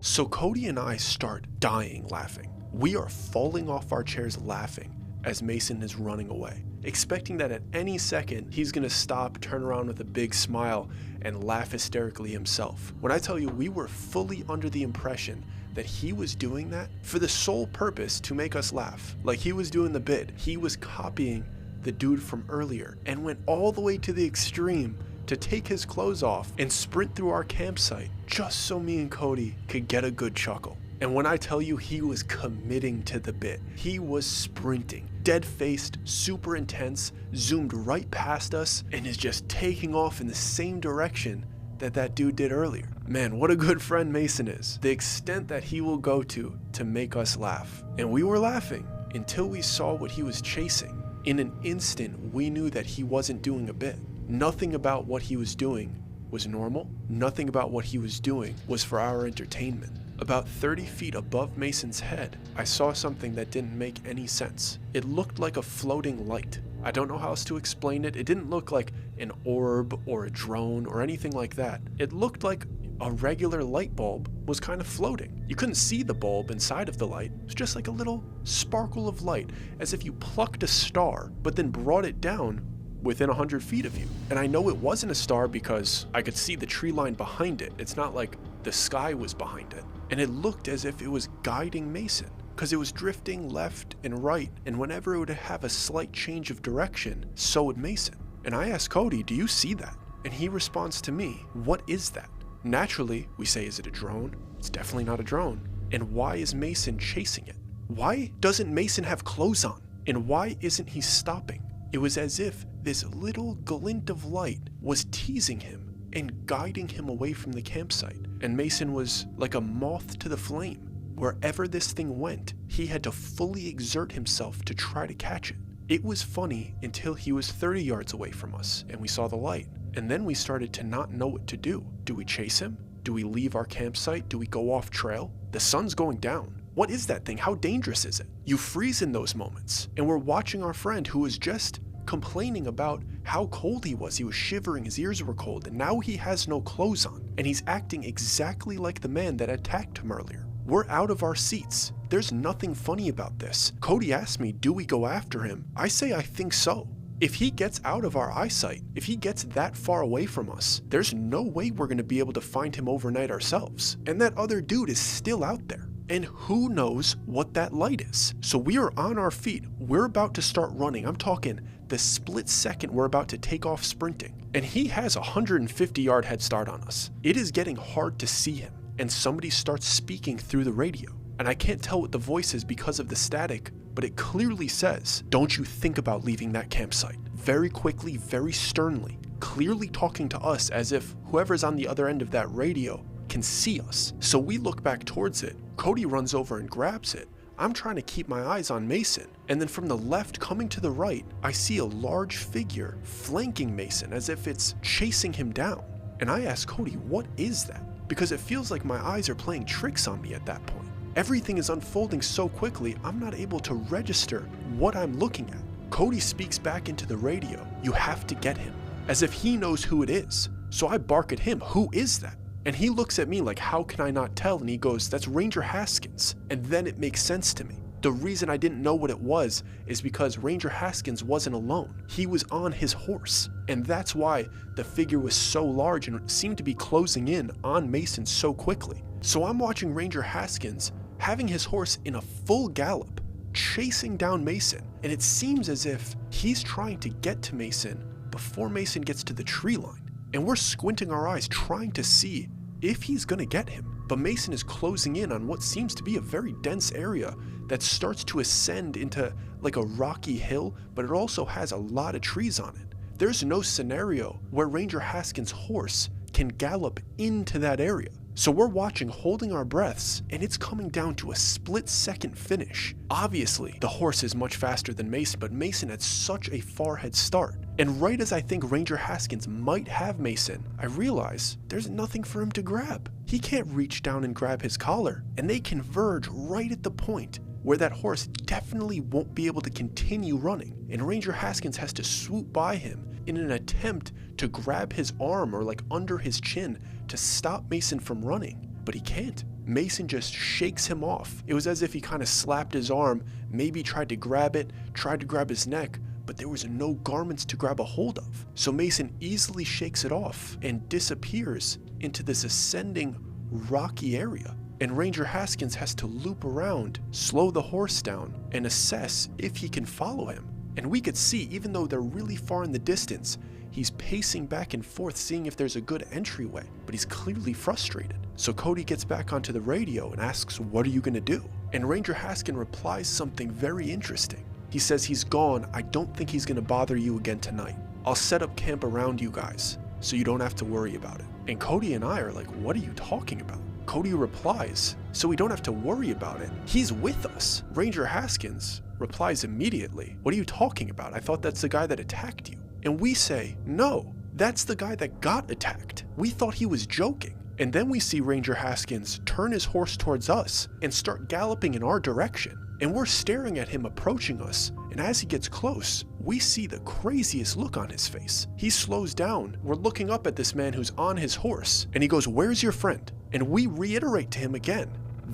So Cody and I start dying laughing. We are falling off our chairs laughing as Mason is running away, expecting that at any second he's gonna stop, turn around with a big smile, and laugh hysterically himself. When I tell you we were fully under the impression that he was doing that for the sole purpose to make us laugh. Like he was doing the bit. He was copying the dude from earlier and went all the way to the extreme to take his clothes off and sprint through our campsite just so me and Cody could get a good chuckle. And when I tell you he was committing to the bit, he was sprinting, dead-faced, super intense, zoomed right past us, and is just taking off in the same direction that dude did earlier. Man, what a good friend Mason is. The extent that he will go to make us laugh. And we were laughing until we saw what he was chasing. In an instant, we knew that he wasn't doing a bit. Nothing about what he was doing was normal. Nothing about what he was doing was for our entertainment. About 30 feet above Mason's head, I saw something that didn't make any sense. It looked like a floating light. I don't know how else to explain it. It didn't look like an orb or a drone or anything like that. It looked like a regular light bulb was kind of floating. You couldn't see the bulb inside of the light. It was just like a little sparkle of light, as if you plucked a star, but then brought it down within 100 feet of you. And I know it wasn't a star because I could see the tree line behind it. It's not like the sky was behind it. And it looked as if it was guiding Mason, because it was drifting left and right, and whenever it would have a slight change of direction, so would Mason. And I asked Cody, do you see that? And he responds to me, what is that? Naturally, we say, is it a drone? It's definitely not a drone. And why is Mason chasing it? Why doesn't Mason have clothes on? And why isn't he stopping? It was as if this little glint of light was teasing him and guiding him away from the campsite. And Mason was like a moth to the flame. Wherever this thing went, he had to fully exert himself to try to catch it. It was funny until he was 30 yards away from us and we saw the light. And then we started to not know what to do. Do we chase him? Do we leave our campsite? Do we go off trail? The sun's going down. What is that thing? How dangerous is it? You freeze in those moments. And we're watching our friend who was just complaining about how cold he was. He was shivering, his ears were cold, and now he has no clothes on. And he's acting exactly like the man that attacked him earlier. We're out of our seats. There's nothing funny about this. Cody asked me, do we go after him? I say I think so. If he gets out of our eyesight, if he gets that far away from us, there's no way we're going to be able to find him overnight ourselves. And that other dude is still out there. And who knows what that light is. So we are on our feet. We're about to start running. I'm talking the split second we're about to take off sprinting. And he has a 150-yard head start on us. It is getting hard to see him. And somebody starts speaking through the radio. And I can't tell what the voice is because of the static, but it clearly says, don't you think about leaving that campsite. Very quickly, very sternly, clearly talking to us as if whoever's on the other end of that radio can see us. So we look back towards it. Cody runs over and grabs it. I'm trying to keep my eyes on Mason. And then from the left coming to the right, I see a large figure flanking Mason as if it's chasing him down. And I ask Cody, what is that? Because it feels like my eyes are playing tricks on me at that point. Everything is unfolding so quickly, I'm not able to register what I'm looking at. Cody speaks back into the radio, you have to get him, as if he knows who it is. So I bark at him, who is that? And he looks at me like, how can I not tell? And he goes, that's Ranger Haskins. And then it makes sense to me. The reason I didn't know what it was is because Ranger Haskins wasn't alone. He was on his horse. And that's why the figure was so large and seemed to be closing in on Mason so quickly. So I'm watching Ranger Haskins having his horse in a full gallop, chasing down Mason. And it seems as if he's trying to get to Mason before Mason gets to the tree line. And we're squinting our eyes trying to see if he's gonna get him. But Mason is closing in on what seems to be a very dense area that starts to ascend into like a rocky hill, but it also has a lot of trees on it. There's no scenario where Ranger Haskins' horse can gallop into that area. So we're watching, holding our breaths, and it's coming down to a split-second finish. Obviously, the horse is much faster than Mason, but Mason had such a far head start. And right as I think Ranger Haskins might have Mason, I realize there's nothing for him to grab. He can't reach down and grab his collar, and they converge right at the point where that horse definitely won't be able to continue running. And Ranger Haskins has to swoop by him in an attempt to grab his arm or like under his chin to stop Mason from running, but he can't. Mason just shakes him off. It was as if he kind of slapped his arm, maybe tried to grab it, tried to grab his neck, but there was no garments to grab a hold of. So Mason easily shakes it off and disappears into this ascending rocky area. And Ranger Haskins has to loop around, slow the horse down, and assess if he can follow him. And we could see, even though they're really far in the distance, he's pacing back and forth, seeing if there's a good entryway, but he's clearly frustrated. So Cody gets back onto the radio and asks, what are you gonna do? And Ranger Haskins replies something very interesting. He says he's gone, I don't think he's gonna bother you again tonight. I'll set up camp around you guys, so you don't have to worry about it. And Cody and I are like, what are you talking about? Cody replies, so we don't have to worry about it. He's with us. Ranger Haskins replies immediately, what are you talking about? I thought that's the guy that attacked you. And we say, no, that's the guy that got attacked. We thought he was joking. And then we see Ranger Haskins turn his horse towards us and start galloping in our direction. And we're staring at him approaching us. And as he gets close, we see the craziest look on his face. He slows down. We're looking up at this man who's on his horse. And he goes, where's your friend? And we reiterate to him again,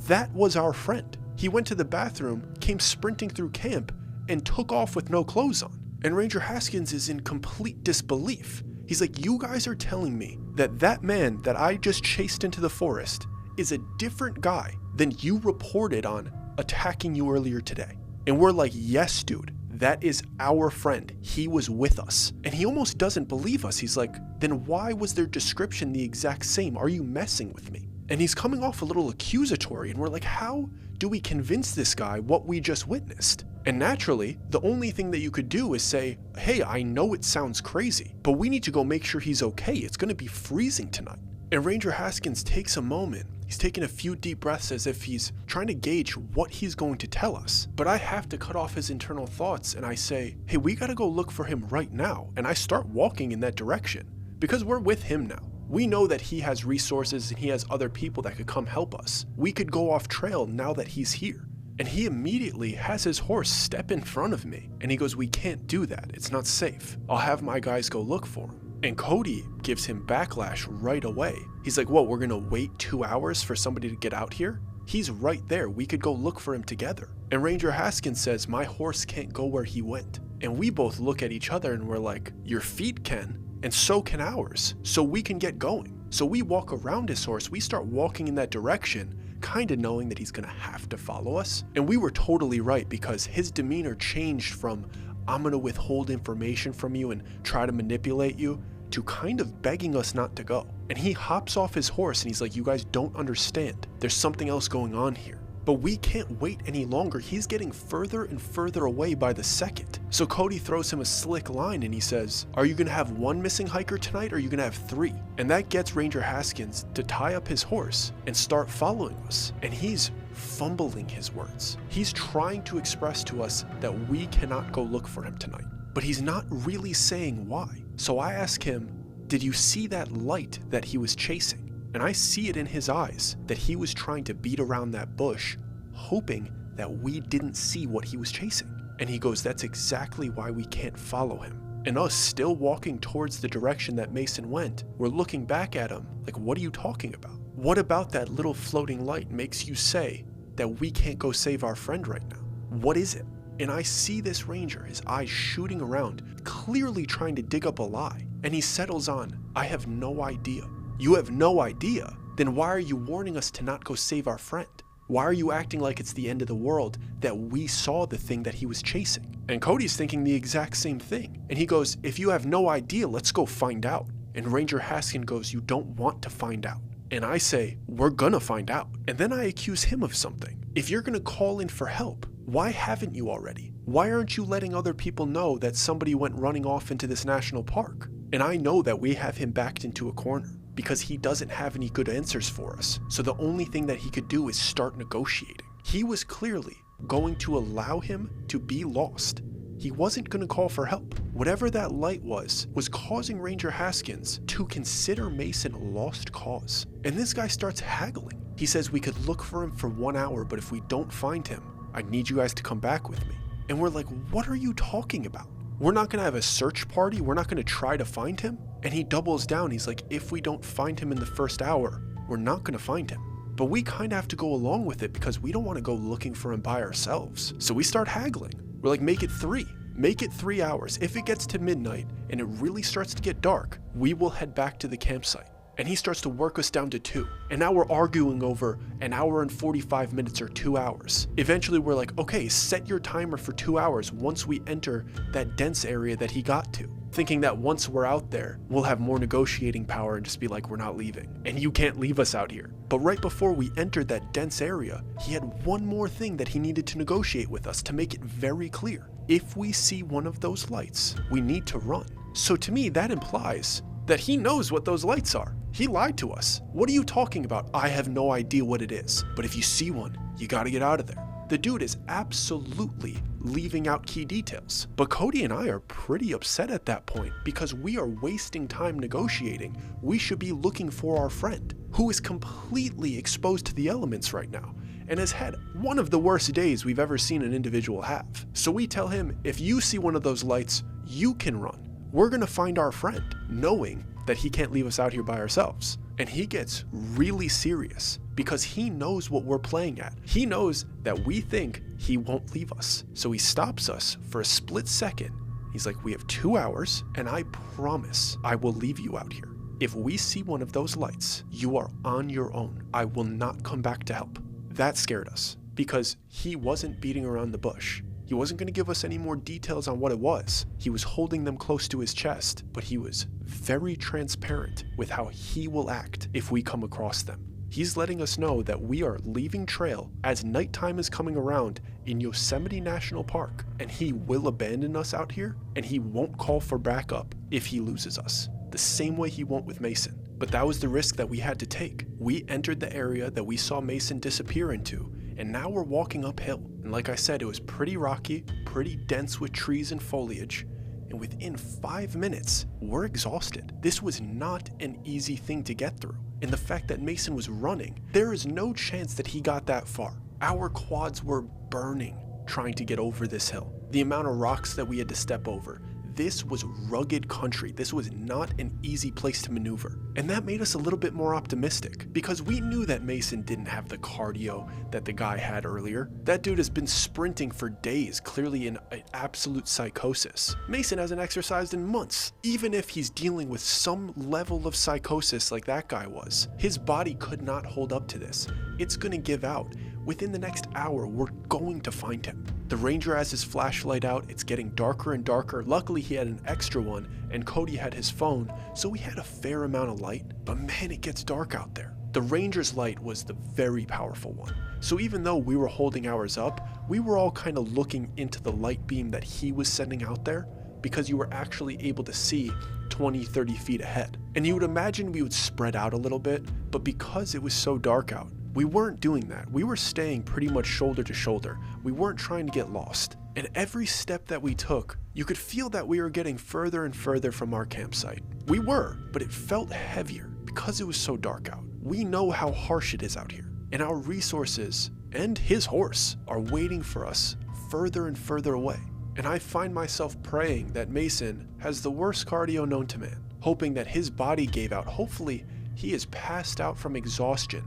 that was our friend. He went to the bathroom, came sprinting through camp, and took off with no clothes on. And Ranger Haskins is in complete disbelief. He's like, you guys are telling me that that man that I just chased into the forest is a different guy than you reported on attacking you earlier today. And we're like, yes, dude, that is our friend. He was with us. And he almost doesn't believe us. He's like, then why was their description the exact same? Are you messing with me? And he's coming off a little accusatory, and we're like, how do we convince this guy what we just witnessed? And naturally, the only thing that you could do is say, hey, I know it sounds crazy, but we need to go make sure he's okay. It's gonna be freezing tonight. And Ranger Haskins takes a moment. He's taking a few deep breaths as if he's trying to gauge what he's going to tell us. But I have to cut off his internal thoughts, and I say, hey, we gotta go look for him right now. And I start walking in that direction because we're with him now. We know that he has resources and he has other people that could come help us. We could go off trail now that he's here. And he immediately has his horse step in front of me. And he goes, we can't do that. It's not safe. I'll have my guys go look for him. And Cody gives him backlash right away. He's like, what, we're gonna wait 2 hours for somebody to get out here? He's right there. We could go look for him together. And Ranger Haskins says, my horse can't go where he went. And we both look at each other and we're like, your feet can, and so can ours. So we can get going. So we walk around his horse. We start walking in that direction, kind of knowing that he's gonna have to follow us. And we were totally right, because his demeanor changed from, I'm gonna withhold information from you and try to manipulate you, to kind of begging us not to go. And he hops off his horse and he's like, you guys don't understand. There's something else going on here. But we can't wait any longer. He's getting further and further away by the second. So Cody throws him a slick line and he says, are you gonna have one missing hiker tonight, or are you gonna have 3? And that gets Ranger Haskins to tie up his horse and start following us. And he's fumbling his words. He's trying to express to us that we cannot go look for him tonight, but he's not really saying why. So I ask him, did you see that light that he was chasing? And I see it in his eyes that he was trying to beat around that bush, hoping that we didn't see what he was chasing. And he goes, that's exactly why we can't follow him. And us still walking towards the direction that Mason went, we're looking back at him like, what are you talking about? What about that little floating light makes you say that we can't go save our friend right now? What is it? And I see this ranger, his eyes shooting around, clearly trying to dig up a lie. And he settles on, I have no idea. You have no idea? Then why are you warning us to not go save our friend? Why are you acting like it's the end of the world that we saw the thing that he was chasing? And Cody's thinking the exact same thing. And he goes, if you have no idea, let's go find out. And Ranger Haskins goes, you don't want to find out. And I say, we're gonna find out. And then I accuse him of something. If you're gonna call in for help, why haven't you already? Why aren't you letting other people know that somebody went running off into this national park? And I know that we have him backed into a corner because he doesn't have any good answers for us. So the only thing that he could do is start negotiating. He was clearly going to allow him to be lost. He wasn't going to call for help. Whatever that light was causing Ranger Haskins to consider Mason a lost cause. And this guy starts haggling. He says we could look for him for 1 hour, but if we don't find him, I need you guys to come back with me. And we're like, what are you talking about? We're not gonna have a search party. We're not gonna try to find him. And he doubles down. He's like, if we don't find him in the first hour, we're not gonna find him. But we kind of have to go along with it because we don't want to go looking for him by ourselves. So we start haggling. We're like, make it 3. Make it 3 hours. If it gets to midnight and it really starts to get dark, we will head back to the campsite. And he starts to work us down to 2. And now we're arguing over an hour and 45 minutes or 2 hours. Eventually we're like, okay, set your timer for 2 hours once we enter that dense area that he got to. Thinking that once we're out there, we'll have more negotiating power and just be like, we're not leaving. And you can't leave us out here. But right before we entered that dense area, he had one more thing that he needed to negotiate with us to make it very clear. If we see one of those lights, we need to run. So to me, that implies that he knows what those lights are. He lied to us. What are you talking about? I have no idea what it is. But if you see one, you gotta get out of there. The dude is absolutely leaving out key details. But Cody and I are pretty upset at that point because we are wasting time negotiating. We should be looking for our friend, who is completely exposed to the elements right now and has had one of the worst days we've ever seen an individual have. So we tell him, if you see one of those lights, you can run. We're gonna find our friend, knowing that he can't leave us out here by ourselves. And he gets really serious because he knows what we're playing at. He knows that we think he won't leave us. So he stops us for a split second. He's like, we have 2 hours and I promise I will leave you out here. If we see one of those lights, you are on your own. I will not come back to help. That scared us because he wasn't beating around the bush. He wasn't going to give us any more details on what it was. He was holding them close to his chest, but he was very transparent with how he will act if we come across them. He's letting us know that we are leaving trail as nighttime is coming around in Yosemite National Park, and he will abandon us out here, and he won't call for backup if he loses us, the same way he won't with Mason. But that was the risk that we had to take. We entered the area that we saw Mason disappear into, and now we're walking uphill. And like I said, it was pretty rocky, pretty dense with trees and foliage, and within 5 minutes, we're exhausted. This was not an easy thing to get through. And the fact that Mason was running, there is no chance that he got that far. Our quads were burning trying to get over this hill. The amount of rocks that we had to step over. This was rugged country. This was not an easy place to maneuver. And that made us a little bit more optimistic because we knew that Mason didn't have the cardio that the guy had earlier. That dude has been sprinting for days, clearly in an absolute psychosis. Mason hasn't exercised in months. Even if he's dealing with some level of psychosis like that guy was, his body could not hold up to this. It's gonna give out. Within the next hour, we're going to find him. The ranger has his flashlight out, it's getting darker and darker. Luckily he had an extra one and Cody had his phone, so we had a fair amount of light, but man, it gets dark out there. The ranger's light was the very powerful one. So even though we were holding ours up, we were all kind of looking into the light beam that he was sending out there because you were actually able to see 20, 30 feet ahead. And you would imagine we would spread out a little bit, but because it was so dark out, we weren't doing that. We were staying pretty much shoulder to shoulder. We weren't trying to get lost. And every step that we took, you could feel that we were getting further and further from our campsite. We were, but it felt heavier because it was so dark out. We know how harsh it is out here, and our resources and his horse are waiting for us further and further away. And I find myself praying that Mason has the worst cardio known to man, hoping that his body gave out. Hopefully, he is passed out from exhaustion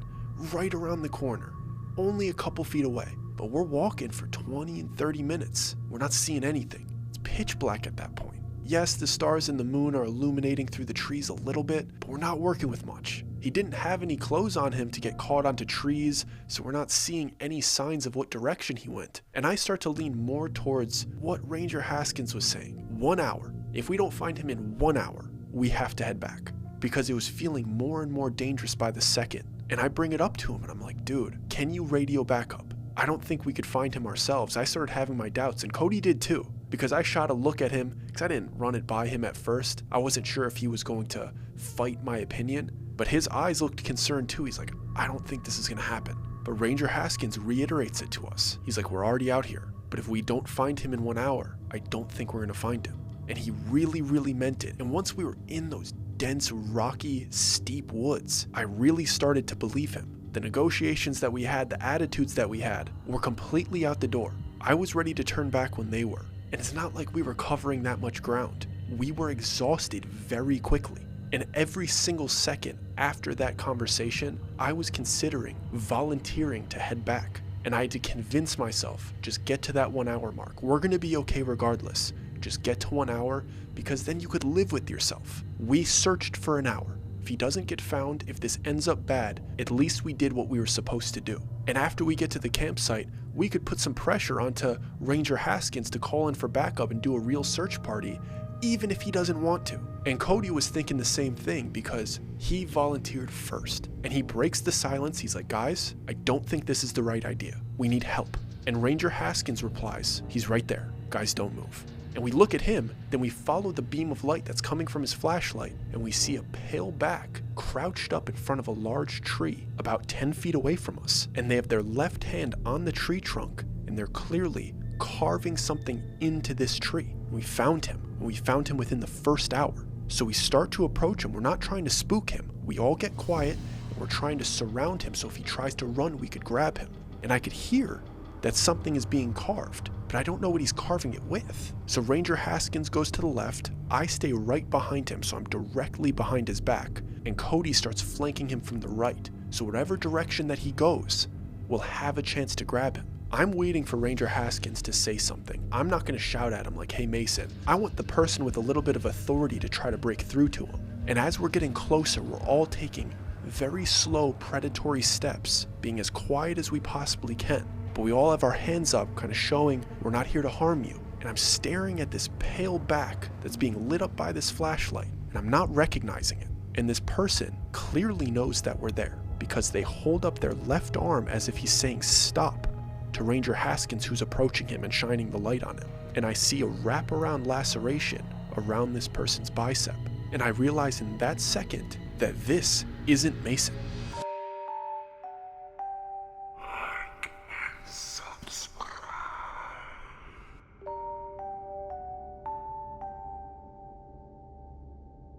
right around the corner, only a couple feet away. But we're walking for 20 and 30 minutes. We're not seeing anything. It's pitch black at that point. Yes, the stars and the moon are illuminating through the trees a little bit, but we're not working with much. He didn't have any clothes on him to get caught onto trees, so we're not seeing any signs of what direction he went. And I start to lean more towards what Ranger Haskins was saying. 1 hour. If we don't find him in 1 hour, we have to head back. Because it was feeling more and more dangerous by the second. And I bring it up to him and I'm like, dude, can you radio backup? I don't think we could find him ourselves. I started having my doubts, and Cody did too, because I shot a look at him because I didn't run it by him at first. I wasn't sure if he was going to fight my opinion, but his eyes looked concerned too. He's like, I don't think this is going to happen. But Ranger Haskins reiterates it to us. He's like, we're already out here, but if we don't find him in 1 hour, I don't think we're going to find him. And he really, really meant it. And once we were in those dense, rocky, steep woods, I really started to believe him. The negotiations that we had, the attitudes that we had, were completely out the door. I was ready to turn back when they were. And it's not like we were covering that much ground. We were exhausted very quickly. And every single second after that conversation, I was considering volunteering to head back. And I had to convince myself, just get to that 1 hour mark. We're gonna be okay regardless. Just get to 1 hour, because then you could live with yourself. We searched for an hour. If he doesn't get found, if this ends up bad, at least we did what we were supposed to do. And after we get to the campsite, we could put some pressure onto Ranger Haskins to call in for backup and do a real search party, even if he doesn't want to. And Cody was thinking the same thing because he volunteered first. And he breaks the silence. He's like, guys, I don't think this is the right idea. We need help. And Ranger Haskins replies, he's right there. Guys, don't move. And we look at him, then we follow the beam of light that's coming from his flashlight, and we see a pale back crouched up in front of a large tree about 10 feet away from us. And they have their left hand on the tree trunk, and they're clearly carving something into this tree. And we found him, and we found him within the first hour. So we start to approach him. We're not trying to spook him. We all get quiet, and we're trying to surround him so if he tries to run, we could grab him. And I could hear that something is being carved, but I don't know what he's carving it with. So Ranger Haskins goes to the left, I stay right behind him, so I'm directly behind his back, and Cody starts flanking him from the right, so whatever direction that he goes, we'll have a chance to grab him. I'm waiting for Ranger Haskins to say something. I'm not gonna shout at him like, hey Mason. I want the person with a little bit of authority to try to break through to him. And as we're getting closer, we're all taking very slow predatory steps, being as quiet as we possibly can. But we all have our hands up, kind of showing we're not here to harm you. And I'm staring at this pale back that's being lit up by this flashlight, and I'm not recognizing it. And this person clearly knows that we're there, because they hold up their left arm as if he's saying stop to Ranger Haskins, who's approaching him and shining the light on him. And I see a wraparound laceration around this person's bicep. And I realize in that second that this isn't Mason.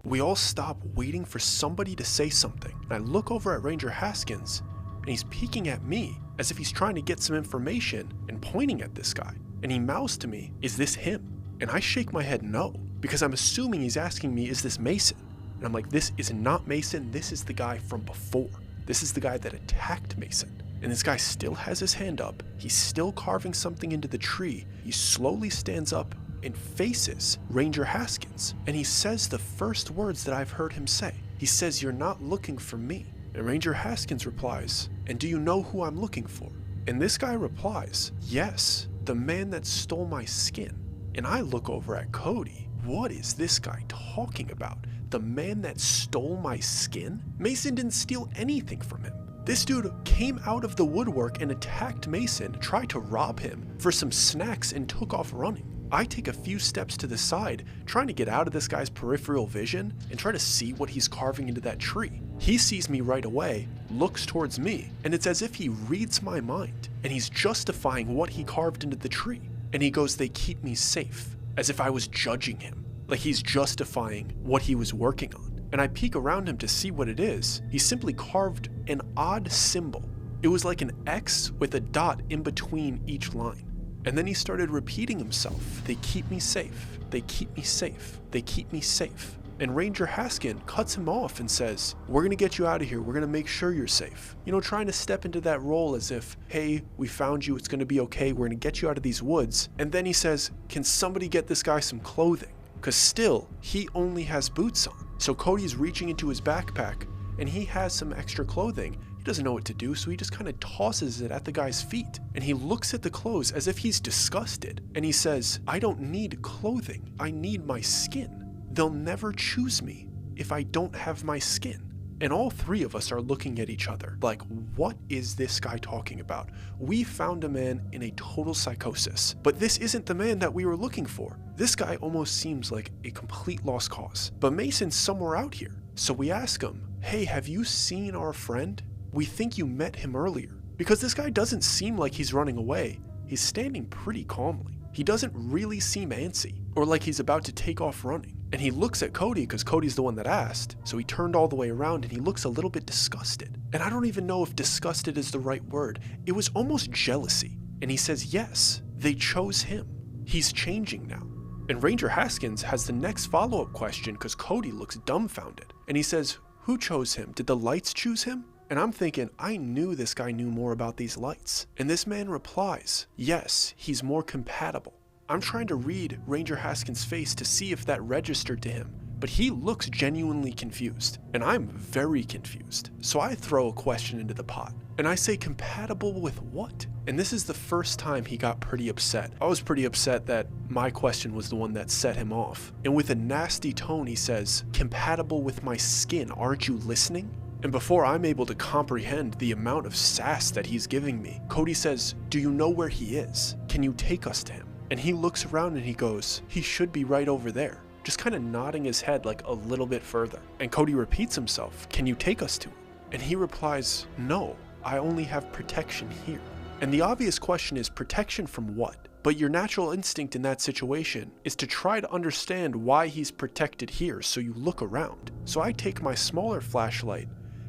We all stop waiting for somebody to say something. And I look over at Ranger Haskins, and he's peeking at me as if he's trying to get some information and pointing at this guy. And he mouths to me, "Is this him?" And I shake my head no, because I'm assuming he's asking me, "Is this Mason?" And I'm like, this is not Mason, this is the guy from before. This is the guy that attacked Mason. And this guy still has his hand up, he's still carving something into the tree. He slowly stands up and faces Ranger Haskins. And he says the first words that I've heard him say. He says, "You're not looking for me." And Ranger Haskins replies, "And do you know who I'm looking for?" And this guy replies, "Yes, the man that stole my skin." And I look over at Cody. What is this guy talking about? The man that stole my skin? Mason didn't steal anything from him. This dude came out of the woodwork and attacked Mason, tried to rob him for some snacks, and took off running. I take a few steps to the side, trying to get out of this guy's peripheral vision and try to see what he's carving into that tree. He sees me right away, looks towards me, and it's as if he reads my mind, and he's justifying what he carved into the tree. And he goes, "They keep me safe," as if I was judging him, like he's justifying what he was working on. And I peek around him to see what it is. He simply carved an odd symbol. It was like an X with a dot in between each line. And then he started repeating himself. "They keep me safe. They keep me safe. They keep me safe." And Ranger Haskin cuts him off and says, "We're gonna get you out of here. We're gonna make sure you're safe." You know, trying to step into that role as if, "Hey, we found you. It's gonna be okay. We're gonna get you out of these woods." And then he says, "Can somebody get this guy some clothing?" Because still, he only has boots on. So Cody's reaching into his backpack and he has some extra clothing. He doesn't know what to do, so he just kind of tosses it at the guy's feet. And he looks at the clothes as if he's disgusted. And he says, "I don't need clothing. I need my skin. They'll never choose me if I don't have my skin." And all three of us are looking at each other like, what is this guy talking about? We found a man in a total psychosis, but this isn't the man that we were looking for. This guy almost seems like a complete lost cause. But Mason's somewhere out here. So we ask him, "Hey, have you seen our friend? We think you met him earlier." Because this guy doesn't seem like he's running away. He's standing pretty calmly. He doesn't really seem antsy or like he's about to take off running. And he looks at Cody because Cody's the one that asked. So he turned all the way around and he looks a little bit disgusted. And I don't even know if disgusted is the right word. It was almost jealousy. And he says, "Yes, they chose him. He's changing now." And Ranger Haskins has the next follow-up question because Cody looks dumbfounded. And he says, "Who chose him? Did the lights choose him?" And I'm thinking, I knew this guy knew more about these lights. And this man replies, "Yes, he's more compatible." I'm trying to read Ranger Haskins' face to see if that registered to him, but he looks genuinely confused, and I'm very confused. So I throw a question into the pot, and I say, "Compatible with what?" And this is the first time he got pretty upset. I was pretty upset that my question was the one that set him off. And with a nasty tone, he says, "Compatible with my skin, aren't you listening?" And before I'm able to comprehend the amount of sass that he's giving me, Cody says, "Do you know where he is? Can you take us to him?" And he looks around and he goes, "He should be right over there," just kind of nodding his head like a little bit further. And Cody repeats himself, "Can you take us to him?" And he replies, "No, I only have protection here." And the obvious question is, protection from what? But your natural instinct in that situation is to try to understand why he's protected here, so you look around. So I take my smaller flashlight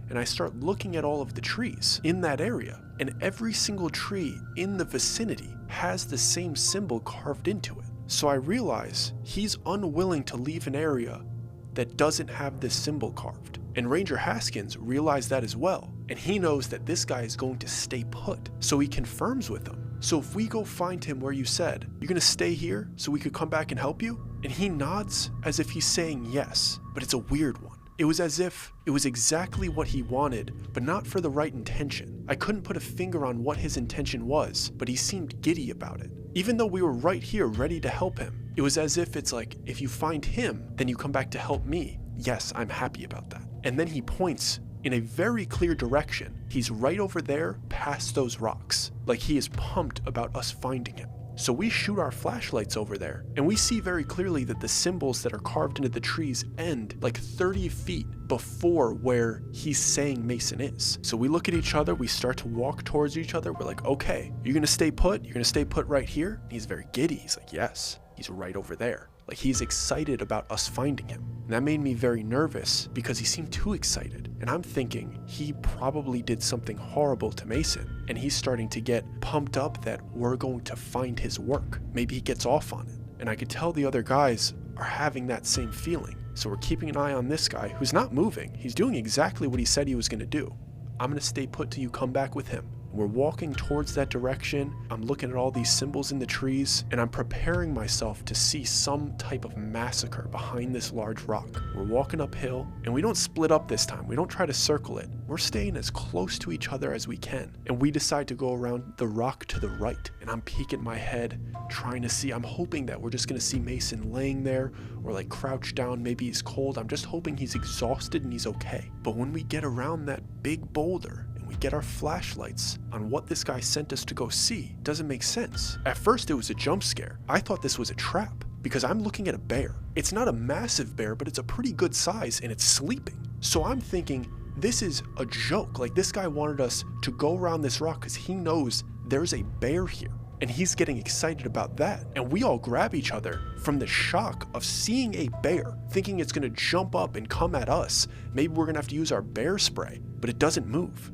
and I start looking at all of the trees in that area, and every single tree in the vicinity has the same symbol carved into it. So I realize he's unwilling to leave an area that doesn't have this symbol carved. And Ranger Haskins realized that as well, and he knows that this guy is going to stay put, so he confirms with him. "So if we go find him where you said, you're gonna stay here so we could come back and help you?" And he nods as if he's saying yes, but it's a weird one. It was as if it was exactly what he wanted, but not for the right intention. I couldn't put a finger on what his intention was, but he seemed giddy about it. Even though we were right here ready to help him, it was as if it's like, if you find him, then you come back to help me. Yes, I'm happy about that. And then he points in a very clear direction. He's right over there past those rocks, like he is pumped about us finding him. So we shoot our flashlights over there, and we see very clearly that the symbols that are carved into the trees end like 30 feet before where he's saying Mason is. So we look at each other, we start to walk towards each other. We're like, okay, you're gonna stay put? You're gonna stay put right here? And he's very giddy. He's like, yes, he's right over there. Like he's excited about us finding him. And that made me very nervous because he seemed too excited. And I'm thinking he probably did something horrible to Mason. And he's starting to get pumped up that we're going to find his work. Maybe he gets off on it. And I could tell the other guys are having that same feeling. So we're keeping an eye on this guy who's not moving. He's doing exactly what he said he was going to do. I'm going to stay put till you come back with him. We're walking towards that direction. I'm looking at all these symbols in the trees, and I'm preparing myself to see some type of massacre behind this large rock. We're walking uphill, and we don't split up this time. We don't try to circle it. We're staying as close to each other as we can, and we decide to go around the rock to the right. And I'm peeking my head, trying to see. I'm hoping that we're just gonna see Mason laying there, or like crouched down. Maybe he's cold. I'm just hoping he's exhausted and he's okay. But when we get around that big boulder, we get our flashlights on what this guy sent us to go see, doesn't make sense. At first it was a jump scare. I thought this was a trap because I'm looking at a bear. It's not a massive bear, but it's a pretty good size and it's sleeping. So I'm thinking this is a joke. Like this guy wanted us to go around this rock because he knows there's a bear here. And he's getting excited about that. And we all grab each other from the shock of seeing a bear, thinking it's gonna jump up and come at us. Maybe we're gonna have to use our bear spray, but it doesn't move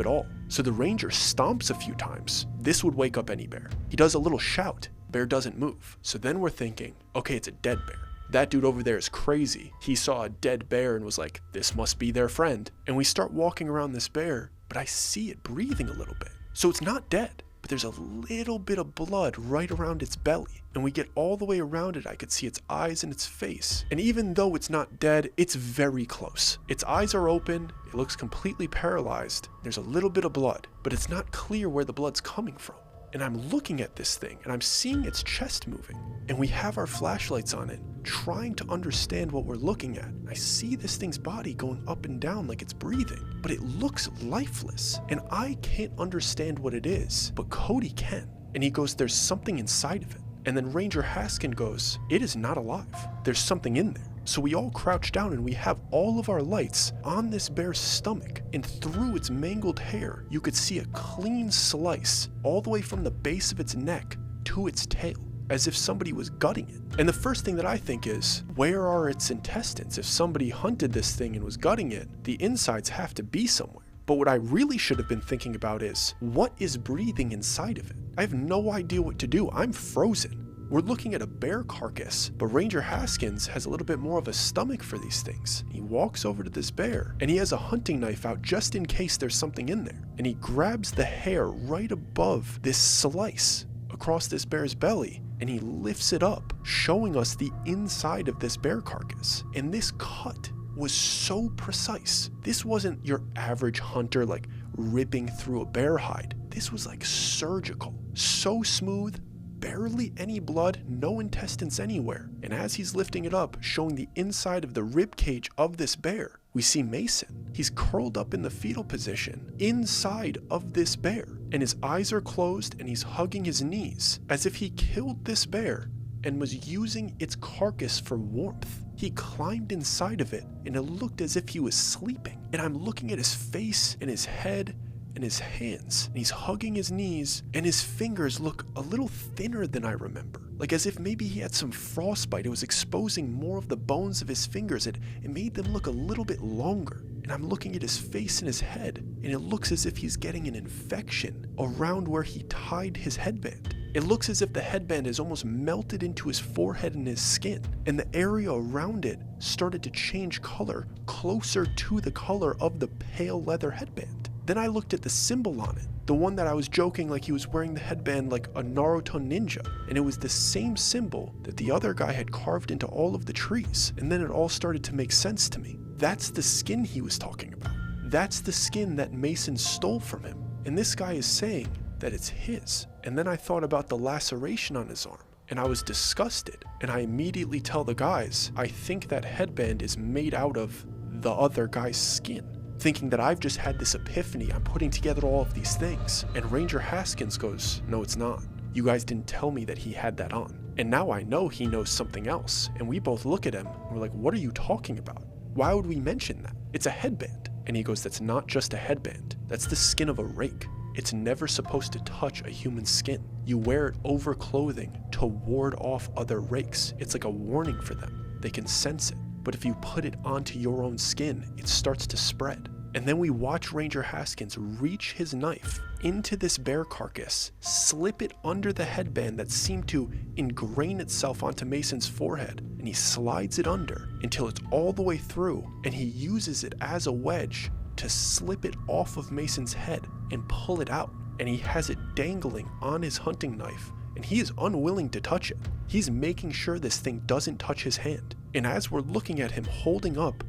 at all. So the ranger stomps a few times. This would wake up any bear. He does a little shout, bear doesn't move. So then we're thinking, okay, it's a dead bear. That dude over there is crazy. He saw a dead bear and was like, this must be their friend. And we start walking around this bear, but I see it breathing a little bit. So it's not dead. But there's a little bit of blood right around its belly. And we get all the way around it. I could see its eyes and its face. And even though it's not dead, it's very close. Its eyes are open. It looks completely paralyzed. There's a little bit of blood, but it's not clear where the blood's coming from. And I'm looking at this thing and I'm seeing its chest moving. And we have our flashlights on it, trying to understand what we're looking at. I see this thing's body going up and down like it's breathing, but it looks lifeless. And I can't understand what it is, but Cody can. And he goes, there's something inside of it. And then Ranger Haskin goes, it is not alive. There's something in there. So we all crouch down and we have all of our lights on this bear's stomach, and through its mangled hair, you could see a clean slice all the way from the base of its neck to its tail, as if somebody was gutting it. And the first thing that I think is, where are its intestines? If somebody hunted this thing and was gutting it, the insides have to be somewhere. But what I really should have been thinking about is, what is breathing inside of it? I have no idea what to do. I'm frozen. We're looking at a bear carcass, but Ranger Haskins has a little bit more of a stomach for these things. He walks over to this bear, and he has a hunting knife out just in case there's something in there. And he grabs the hair right above this slice across this bear's belly, and he lifts it up, showing us the inside of this bear carcass. And this cut was so precise. This wasn't your average hunter like ripping through a bear hide. This was like surgical, so smooth, barely any blood, no intestines anywhere. And as he's lifting it up, showing the inside of the rib cage of this bear, we see Mason. He's curled up in the fetal position inside of this bear, and his eyes are closed and he's hugging his knees as if he killed this bear and was using its carcass for warmth. He climbed inside of it and it looked as if he was sleeping. And I'm looking at his face and his head and his hands, and he's hugging his knees, and his fingers look a little thinner than I remember. Like as if maybe he had some frostbite. It was exposing more of the bones of his fingers. It made them look a little bit longer. And I'm looking at his face and his head, and it looks as if he's getting an infection around where he tied his headband. It looks as if the headband is almost melted into his forehead and his skin, and the area around it started to change color closer to the color of the pale leather headband. Then I looked at the symbol on it, the one that I was joking like he was wearing the headband like a Naruto ninja, and it was the same symbol that the other guy had carved into all of the trees. And then it all started to make sense to me. That's the skin he was talking about. That's the skin that Mason stole from him. And this guy is saying that it's his. And then I thought about the laceration on his arm, and I was disgusted. And I immediately tell the guys, I think that headband is made out of the other guy's skin. thinking that I've just had this epiphany. I'm putting together all of these things. And Ranger Haskins goes, no, it's not. You guys didn't tell me that he had that on. And now I know he knows something else. And we both look at him and we're like, what are you talking about? Why would we mention that? It's a headband. And he goes, that's not just a headband. That's the skin of a rake. It's never supposed to touch a human skin. You wear it over clothing to ward off other rakes. It's like a warning for them. They can sense it. But if you put it onto your own skin, it starts to spread. And then we watch Ranger Haskins reach his knife into this bear carcass, slip it under the headband that seemed to ingrain itself onto Mason's forehead, and he slides it under until it's all the way through, and he uses it as a wedge to slip it off of Mason's head and pull it out. And he has it dangling on his hunting knife, and he is unwilling to touch it. He's making sure this thing doesn't touch his hand. And as we're looking at him holding up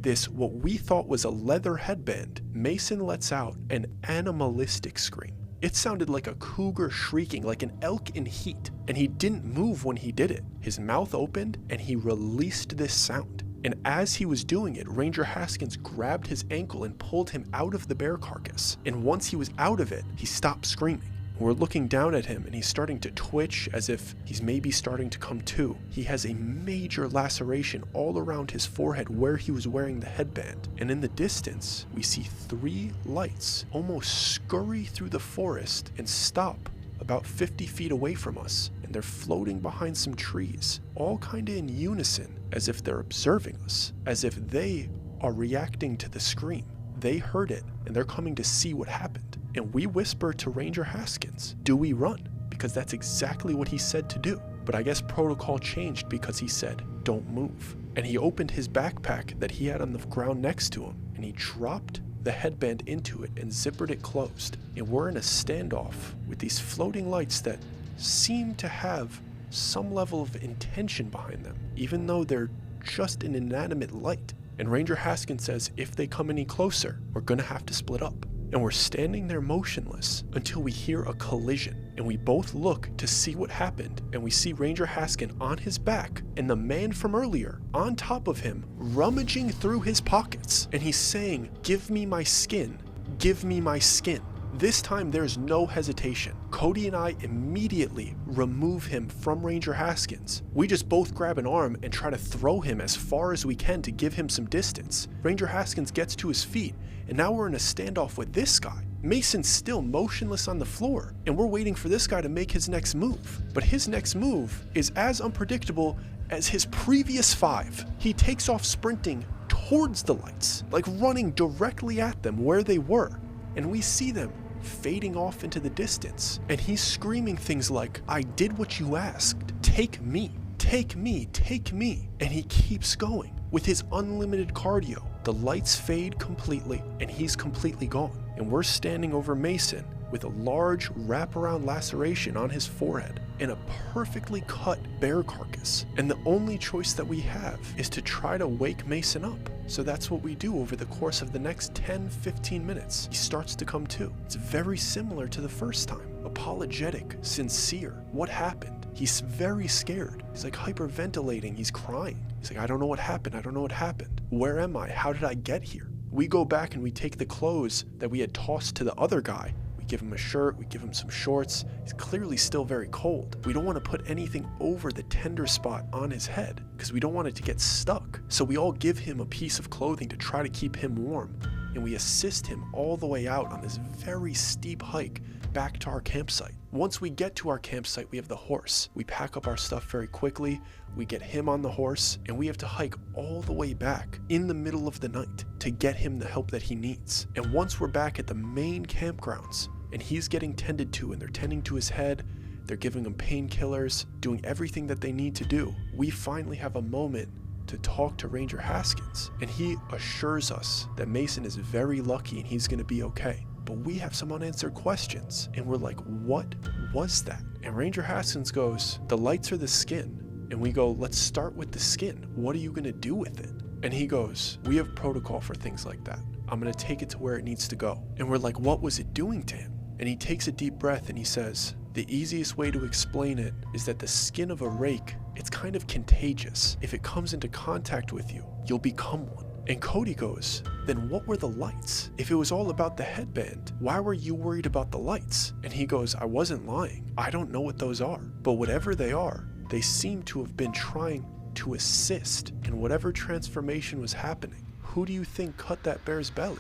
this, what we thought was a leather headband, Mason lets out an animalistic scream. It sounded like a cougar shrieking, like an elk in heat, and he didn't move when he did it. His mouth opened and he released this sound. And as he was doing it, Ranger Haskins grabbed his ankle and pulled him out of the bear carcass. And once he was out of it, he stopped screaming. We're looking down at him and he's starting to twitch as if he's maybe starting to come to. He has a major laceration all around his forehead where he was wearing the headband. And in the distance, we see 3 lights almost scurry through the forest and stop about 50 feet away from us. And they're floating behind some trees, all kind of in unison, as if they're observing us, as if they are reacting to the scream. They heard it and they're coming to see what happened. And we whisper to Ranger Haskins, do we run? Because that's exactly what he said to do. But I guess protocol changed because he said, don't move. And he opened his backpack that he had on the ground next to him, and he dropped the headband into it and zippered it closed. And we're in a standoff with these floating lights that seem to have some level of intention behind them, even though they're just an inanimate light. And Ranger Haskins says, if they come any closer, we're gonna have to split up. And we're standing there motionless until we hear a collision. And we both look to see what happened, and we see Ranger Haskin on his back and the man from earlier on top of him, rummaging through his pockets. And he's saying, give me my skin, give me my skin. This time there's no hesitation. Cody and I immediately remove him from Ranger Haskins. We just both grab an arm and try to throw him as far as we can to give him some distance. Ranger Haskins gets to his feet, and now we're in a standoff with this guy. Mason's still motionless on the floor, and we're waiting for this guy to make his next move. But his next move is as unpredictable as his previous 5. He takes off sprinting towards the lights, like running directly at them where they were. And we see them fading off into the distance. And he's screaming things like, I did what you asked. Take me, take me, take me. And he keeps going with his unlimited cardio. The lights fade completely and he's completely gone. And we're standing over Mason with a large wraparound laceration on his forehead and a perfectly cut bear carcass. And the only choice that we have is to try to wake Mason up. So that's what we do over the course of the next 10-15 minutes. He starts to come to. It's very similar to the first time. Apologetic, sincere. What happened? He's very scared. He's like hyperventilating. He's crying. He's like, I don't know what happened. I don't know what happened. Where am I? How did I get here? We go back and we take the clothes that we had tossed to the other guy. We give him a shirt, we give him some shorts. He's clearly still very cold. We don't want to put anything over the tender spot on his head because we don't want it to get stuck. So we all give him a piece of clothing to try to keep him warm. And we assist him all the way out on this very steep hike back to our campsite. Once we get to our campsite, we have the horse. We pack up our stuff very quickly. We get him on the horse, and we have to hike all the way back in the middle of the night to get him the help that he needs. And once we're back at the main campgrounds, and he's getting tended to, and they're tending to his head, they're giving him painkillers, doing everything that they need to do, we finally have a moment to talk to Ranger Haskins. And he assures us that Mason is very lucky and he's gonna be okay. But we have some unanswered questions, and we're like, what was that? And Ranger Haskins goes, the lights are the skin. And we go, let's start with the skin. What are you gonna do with it? And he goes, we have protocol for things like that. I'm gonna take it to where it needs to go. And we're like, what was it doing to him? And he takes a deep breath and he says, the easiest way to explain it is that the skin of a rake, it's kind of contagious. If it comes into contact with you, you'll become one. And Cody goes, then what were the lights? If it was all about the headband, why were you worried about the lights? And he goes, I wasn't lying. I don't know what those are. But whatever they are, they seem to have been trying to assist in whatever transformation was happening. Who do you think cut that bear's belly?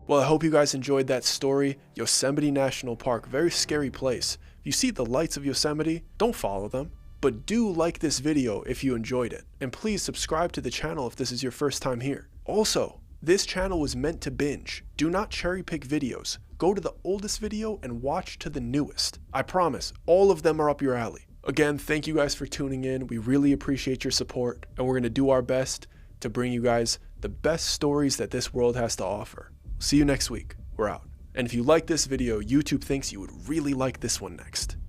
Well, I hope you guys enjoyed that story. Yosemite National Park, very scary place. If you see the lights of Yosemite, don't follow them. But do like this video if you enjoyed it. And please subscribe to the channel if this is your first time here. Also, this channel was meant to binge. Do not cherry pick videos. Go to the oldest video and watch to the newest. I promise, all of them are up your alley. Again, thank you guys for tuning in. We really appreciate your support. And we're going to do our best to bring you guys the best stories that this world has to offer. See you next week. We're out. And if you like this video, YouTube thinks you would really like this one next.